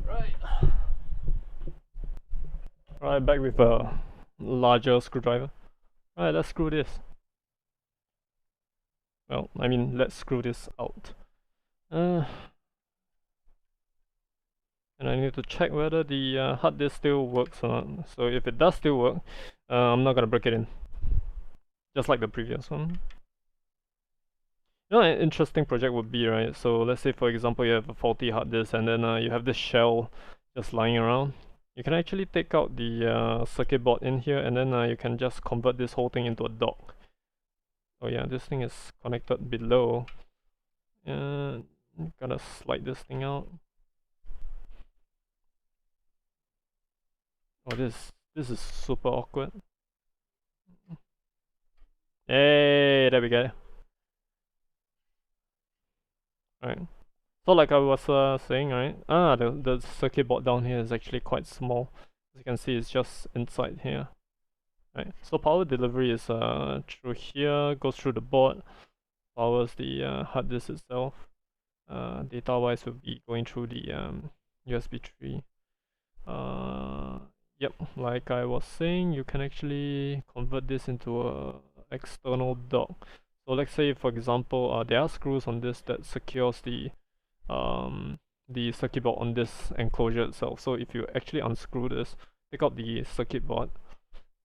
Right. Alright, back with a larger screwdriver. Alright, let's screw this. Well, I mean, let's screw this out. And I need to check whether the hard disk still works or not. So if it does still work, I'm not gonna break it in. Just like the previous one. You know, an interesting project would be, right? So let's say, for example, you have a faulty hard disk and then you have this shell just lying around. You can actually take out the circuit board in here and then you can just convert this whole thing into a dock. Oh yeah, this thing is connected below. Gotta slide this thing out. Oh, this is super awkward. Hey, there we go. Alright. So like I was saying, right? The circuit board down here is actually quite small. As you can see, it's just inside here. Right. So power delivery is through here, goes through the board, powers the hard disk itself. Data wise will be going through the USB 3. Yep, like I was saying, you can actually convert this into a external dock. So let's say, for example, there are screws on this that secures the circuit board on this enclosure itself. So if you actually unscrew this, take out the circuit board,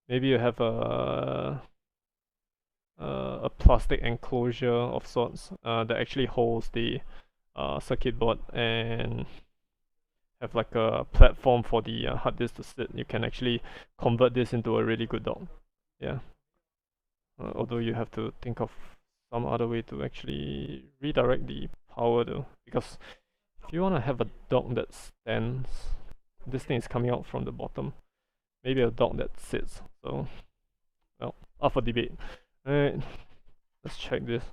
maybe you have a plastic enclosure of sorts that actually holds the circuit board and have like a platform for the hard disk to sit. You can actually convert this into a really good dock. Yeah. Although you have to think of some other way to actually redirect the power though, because if you want to have a dock that stands, this thing is coming out from the bottom. Maybe a dock that sits. So, well, up for debate. Alright, let's check this.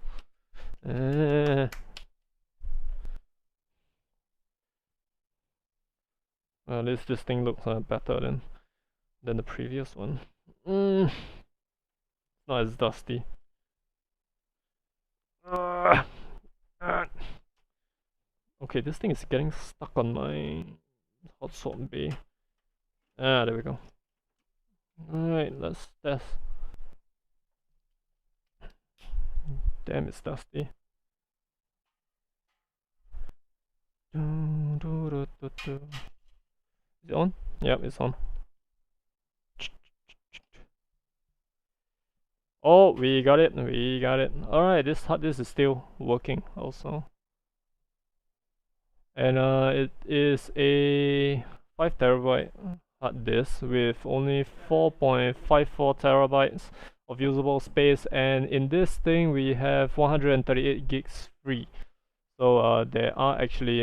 This thing looks better than the previous one. Not as dusty. Okay, this thing is getting stuck on my hot swap bay. There we go. Alright, let's test. Damn, it's dusty. Is it on? Yep, it's on. Oh, we got it. Alright, this hard disk is still working also. And it is a 5 terabyte hard disk with only 4.54 terabytes of usable space, and in this thing we have 138 gigs free. So there are actually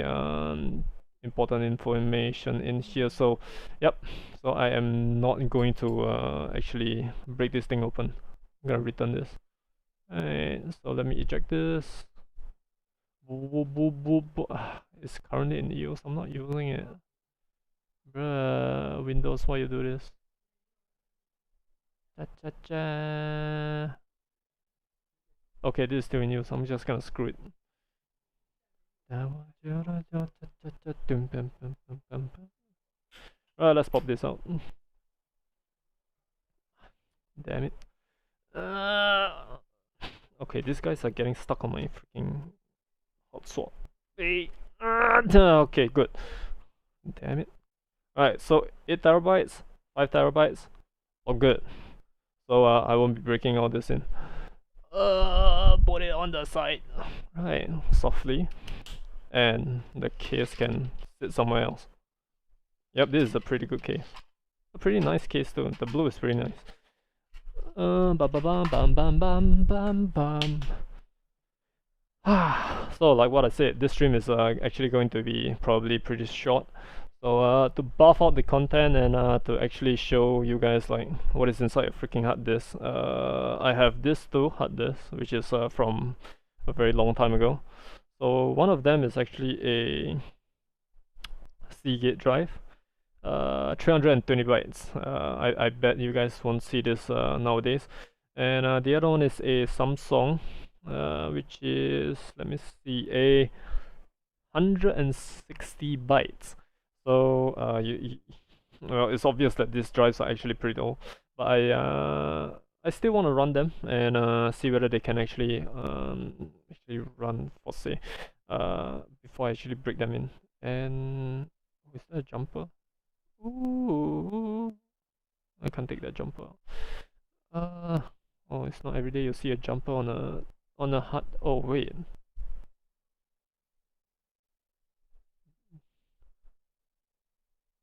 important information in here. So yep, so I am not going to actually break this thing open. I'm gonna return this. Alright, so let me eject this. It's currently in use. I'm not using it. Bruh, Windows, why you do this? Okay, this is still in use. I'm just gonna screw it. Alright, let's pop this out. Damn it. Okay, these guys are getting stuck on my freaking hot swap. Okay, good. Damn it. Alright, so 8 terabytes, 5 terabytes, all good. So I won't be breaking all this in. Put it on the side. Right, softly. and the case can sit somewhere else. Yep, this is a pretty good case. A pretty nice case too. The blue is pretty nice. Bam bam bam bam bam bam bam. So like what I said, this stream is actually going to be probably pretty short. So to buff out the content and to actually show you guys like what is inside a freaking hard disk, I have this two hard disks, which is from a very long time ago. So one of them is actually a Seagate drive, 320 bytes. I bet you guys won't see this nowadays. And the other one is a Samsung, which is, let me see, a 160 bytes. So well, it's obvious that these drives are actually pretty old, but I still want to run them and see whether they can actually run for say before I actually break them in. And is that a jumper? Ooh, I can't take that jumper out. Oh, it's not every day you see a jumper on a hard. Oh wait.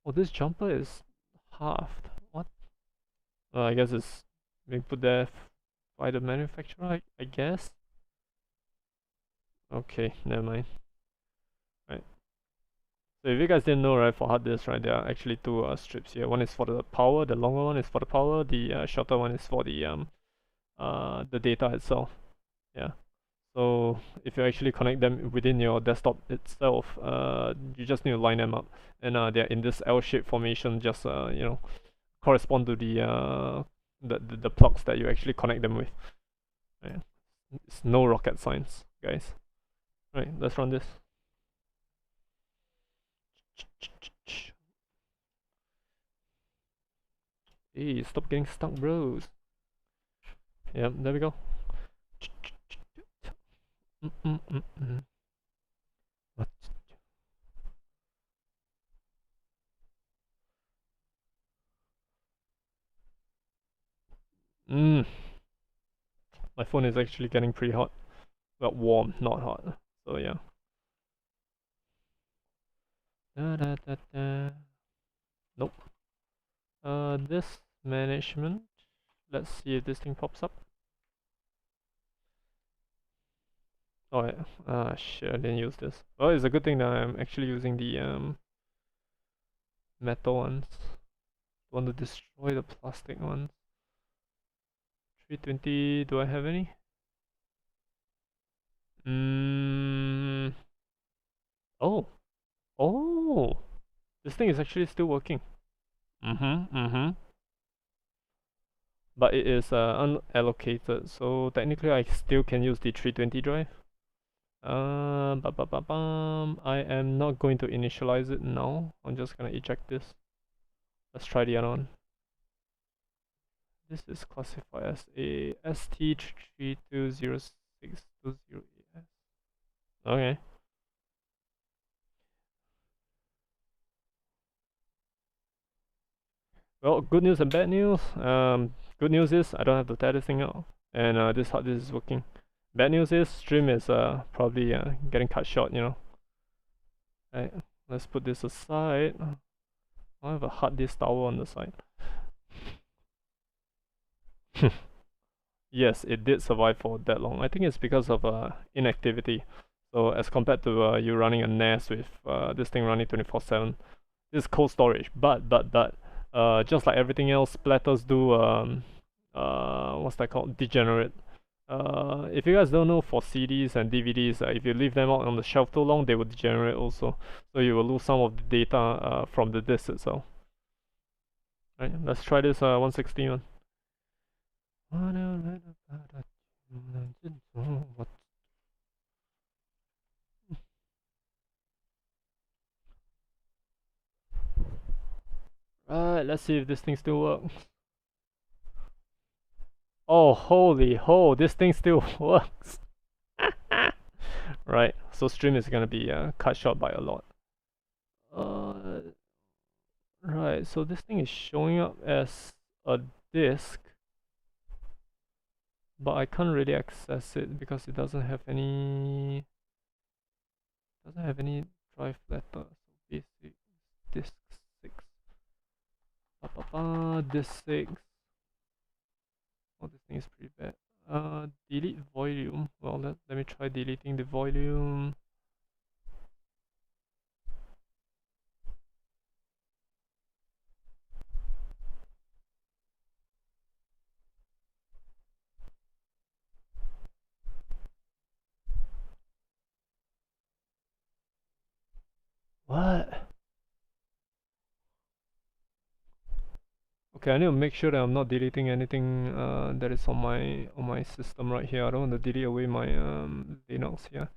Oh, this jumper is halved. What? I guess it's being put there by the manufacturer, I guess. Okay, never mind. Right. So if you guys didn't know, right, for hard disk, right, there are actually two strips here. One is for the power, the longer one is for the power, the shorter one is for the data itself. Yeah. So if you actually connect them within your desktop itself, you just need to line them up, and they're in this L-shaped formation, just you know, correspond to the plugs that you actually connect them with. Yeah. It's no rocket science, guys. Right, let's run this. Hey, stop getting stuck, bros. Yep, there we go. My phone is actually getting pretty hot. Well, warm, not hot. So yeah. Nope. This management. Let's see if this thing pops up. Oh yeah. Shit, I didn't use this. Well, it's a good thing that I'm actually using the metal ones. I want to destroy the plastic ones. 320. Do I have any? Oh. Oh. This thing is actually still working. But it is unallocated, so technically I still can use the 320 drive. I am not going to initialize it now. I'm just gonna eject this. Let's try the other one. This is classified as a ST320620AS. Okay. Well, good news and bad news. Good news is I don't have to tear this thing out, and this hard disk is working. Bad news is stream is probably getting cut short, you know. Right, let's put this aside. I have a hard disk tower on the side. Yes, it did survive for that long. I think it's because of inactivity. So as compared to you running a NAS with this thing running 24/7, this is cold storage. But just like everything else, Platters do what's that called? Degenerate. If you guys don't know, for CDs and DVDs, if you leave them out on the shelf too long, they will degenerate also. So you will lose some of the data from the disk itself. Right, let's try this 160 one. Right, let's see if this thing still works. Oh, holy ho, this thing still works. Right, so stream is gonna be cut short by a lot. Right, so this thing is showing up as a disk, but I can't really access it because it doesn't have any doesn't have any drive letter. So basic disk 6. Disk 6. Oh, this thing is pretty bad. Delete volume. Well, let me try deleting the volume. What? Okay, I need to make sure that I'm not deleting anything that is on my system right here. I don't want to delete away my Linux here.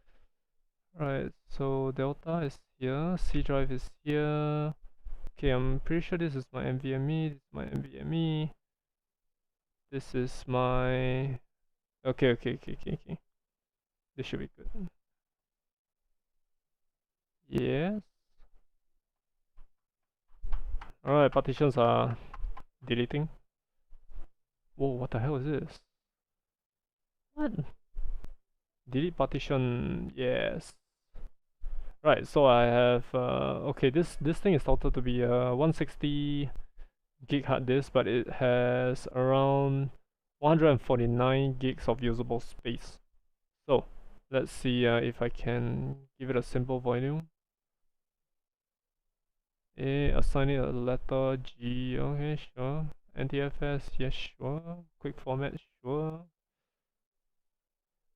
Right, so Delta is here, C drive is here. Okay, I'm pretty sure this is my NVMe, this is my NVMe. This is my... Okay. This should be good. Yes. Alright, partitions are deleting. Whoa, what the hell is this? What? Delete partition, yes. Right, so I have okay, this thing is touted to be a 160 gig hard disk, but it has around 149 gigs of usable space. So let's see if I can give it a simple volume. Assign it a letter G. Okay, sure. NTFS, yes, sure. Quick format, sure.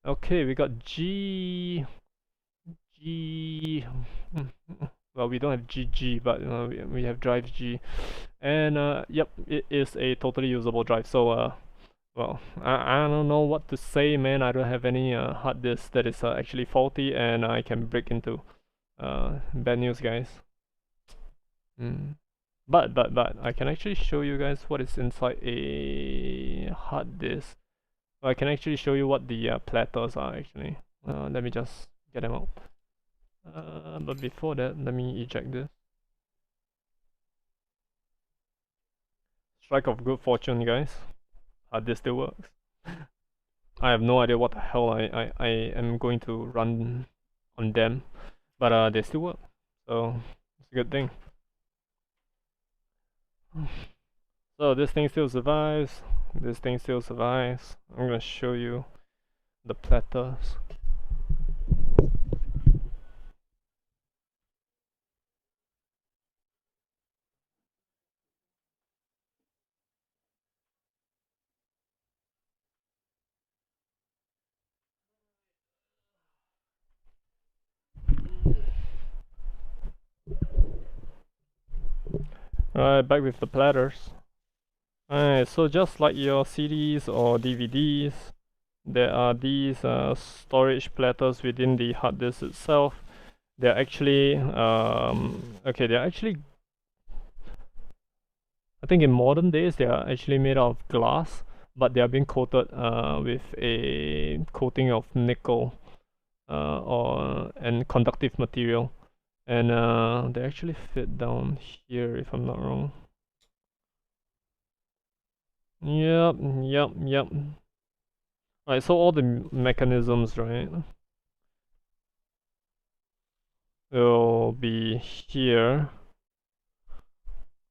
Okay, we got G. Well, we don't have GG, but we have drive G, and yep, it is a totally usable drive. So well, I don't know what to say, man. I don't have any hard disk that is actually faulty, and I can break into. Bad news, guys. But I can actually show you guys what is inside a hard disk. Well, I can actually show you what the platters are actually. Let me just get them out. But before that, let me eject this. Strike of good fortune, guys. This still works. I have no idea what the hell I am going to run on them, but they still work, so it's a good thing. So this thing still survives. This thing still survives. I'm gonna show you the platters. Alright, back with the platters. Alright, so just like your CDs or DVDs, there are these storage platters within the hard disk itself. They're actually okay, they're actually, I think in modern days they are actually made out of glass, but they are being coated with a coating of nickel and conductive material, and they actually fit down here if I'm not wrong. Yep. Right, so all the mechanisms, right, will be here,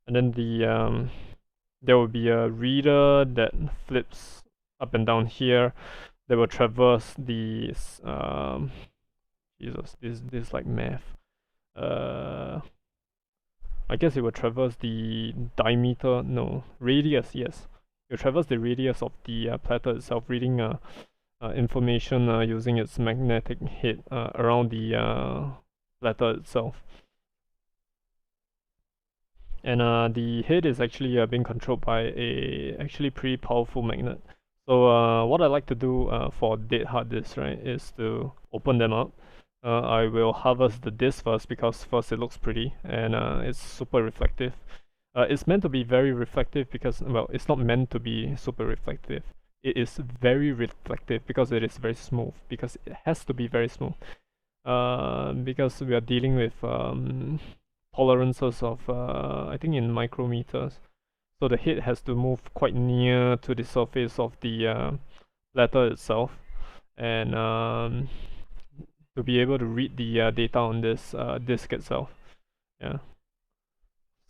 and then the there will be a reader that flips up and down here that will traverse these Jesus, this is like math. I guess it will traverse the diameter, no, radius, yes. It will traverse the radius of the platter itself, reading information using its magnetic head around the platter itself. And the head is actually being controlled by a actually pretty powerful magnet. So what I like to do for dead hard disks, right, is to open them up. I will harvest the disc first because first it looks pretty and it's super reflective. It's meant to be very reflective because, well, it's not meant to be super reflective. It is very reflective because it is very smooth, because it has to be very smooth. Because we are dealing with tolerances of, I think in micrometers. So the head has to move quite near to the surface of the platter itself. And to be able to read the data on this disk itself. Yeah.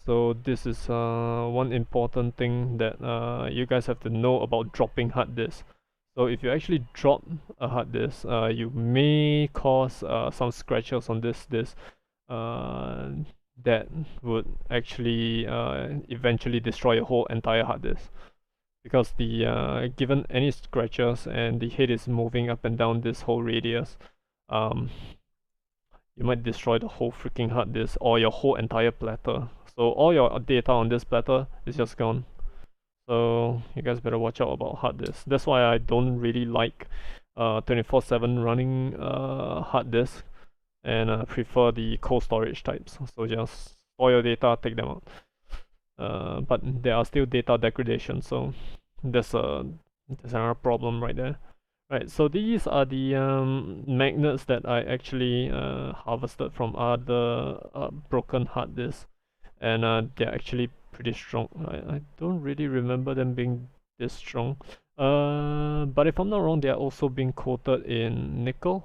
So this is one important thing that you guys have to know about dropping hard disk. So if you actually drop a hard disk, you may cause some scratches on this disk that would actually eventually destroy your whole entire hard disk. Because the given any scratches and the head is moving up and down this whole radius, you might destroy the whole freaking hard disk or your whole entire platter. So all your data on this platter is just gone. So you guys better watch out about hard disk. That's why I don't really like 24/7 running hard disk, and prefer the cold storage types. So just store your data, take them out. But there are still data degradation, so there's another problem right there. Right, so these are the magnets that I actually harvested from other broken hard disks, and they're actually pretty strong. I don't really remember them being this strong. But if I'm not wrong, they're also being coated in nickel.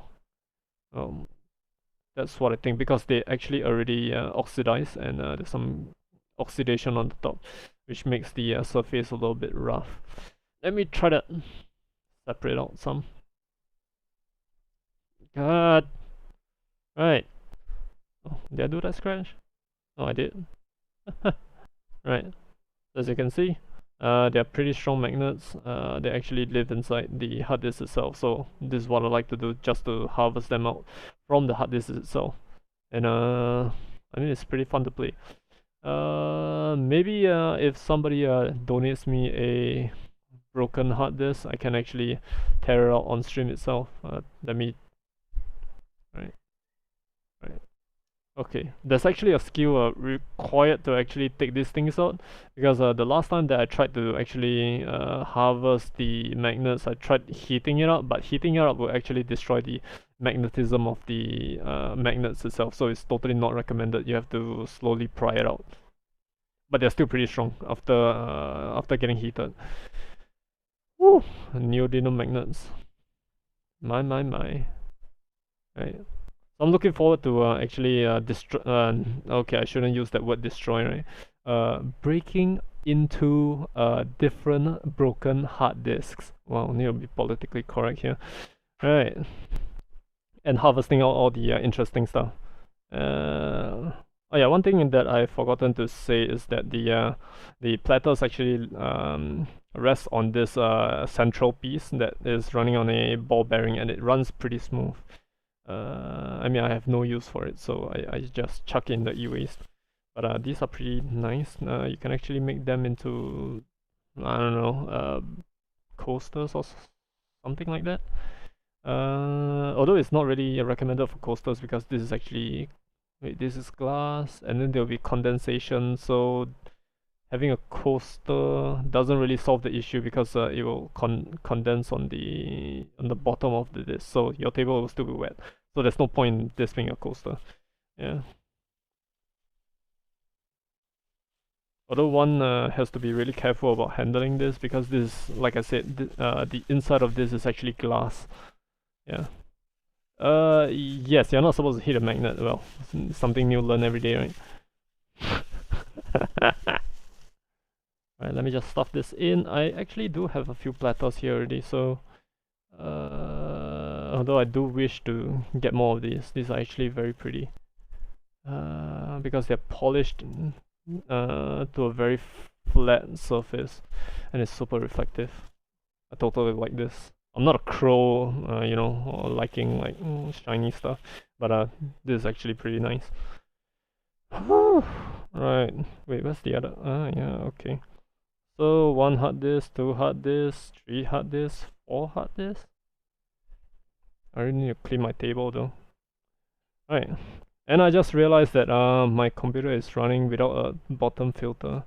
That's what I think, because they actually already oxidized, and there's some oxidation on the top, which makes the surface a little bit rough. Let me try to separate out some. God. Right. Oh, did I do that scratch? Oh, I did. Right. As you can see, they're pretty strong magnets. They actually live inside the hard disk itself. So this is what I like to do, just to harvest them out from the hard disk itself. And I mean, it's pretty fun to play. Maybe if somebody donates me a broken hard disk, I can actually tear it out on stream itself. Let me. Right. Okay, there's actually a skill required to actually take these things out, because the last time that I tried to actually harvest the magnets, I tried heating it up, but heating it up will actually destroy the magnetism of the magnets itself, so it's totally not recommended. You have to slowly pry it out. But they're still pretty strong after getting heated. Woo! Neodymium magnets. My. Right. I'm looking forward to actually destroy. Okay, I shouldn't use that word destroy, right? Breaking into different broken hard disks. Wow, need to be politically correct here, right? And harvesting out all the interesting stuff. Oh yeah, one thing that I've forgotten to say is that the platters actually rest on this central piece that is running on a ball bearing, and it runs pretty smooth. I mean, I have no use for it, so I just chuck in the e-waste. But these are pretty nice. You can actually make them into, I don't know, coasters or something like that. Although it's not really recommended for coasters, because this is actually, wait, this is glass, and then there'll be condensation, so having a coaster doesn't really solve the issue, because it will condense on the bottom of the disc, so your table will still be wet. So there's no point in this being a coaster. Yeah. Although one has to be really careful about handling this, because this, like I said, the inside of this is actually glass. Yeah. Yes, you're not supposed to hit a magnet. Well, something new learn every day, right? Alright, let me just stuff this in. I actually do have a few platters here already, so although I do wish to get more of these. These are actually very pretty, because they're polished to a very flat surface, and it's super reflective. I totally like this. I'm not a crow, you know, or liking like shiny stuff, but this is actually pretty nice. Right, wait, where's the other? Yeah, okay. So 1 hard disk, 2 hard disks, 3 hard disks, 4 hard disks. I really need to clean my table though. Alright, and I just realized that my computer is running without a bottom filter.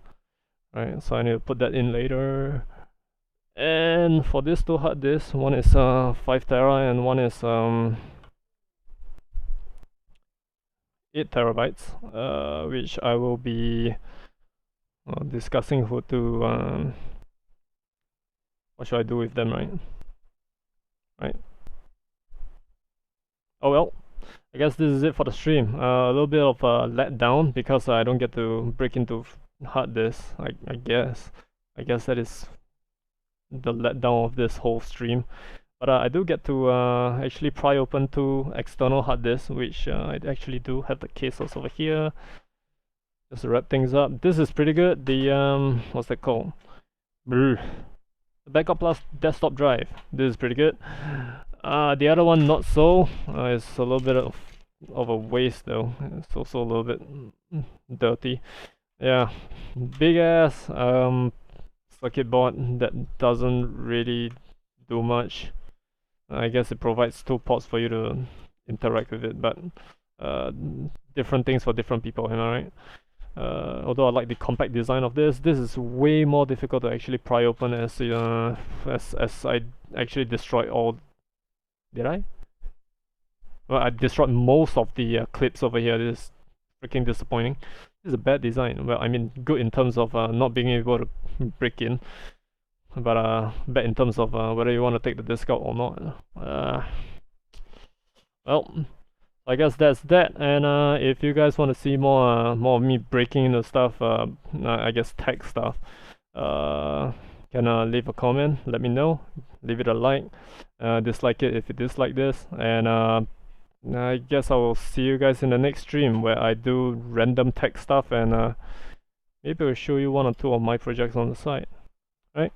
Alright, so I need to put that in later. And for these 2 hard disks, one is 5 tera and one is 8 terabytes, which I will be discussing who to what should I do with them, right? Oh well, I guess this is it for the stream. A little bit of a letdown because I don't get to break into hard disk. I guess that is the letdown of this whole stream. But I do get to actually pry open 2 external hard disks, which I actually do have the cases over here. Just to wrap things up. This is pretty good. The what's that called? The backup plus desktop drive. This is pretty good. The other one not so. It's a little bit of a waste though. It's also a little bit dirty. Yeah, big ass circuit board that doesn't really do much. I guess it provides 2 ports for you to interact with it, but different things for different people, am I right? Although I like the compact design of this is way more difficult to actually pry open as I actually destroyed all. Did I? Well, I destroyed most of the clips over here. This is freaking disappointing. This is a bad design. Well, I mean, good in terms of not being able to break in, but bad in terms of whether you want to take the disc out or not. Well, I guess that's that. And if you guys want to see more of me breaking into stuff, I guess tech stuff, can leave a comment, let me know, leave it a like, dislike it if you dislike this, and I guess I will see you guys in the next stream where I do random tech stuff, and maybe I'll show you 1 or 2 of my projects on the side. Right?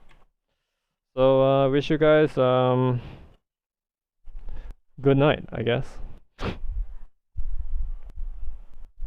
So wish you guys good night, I guess.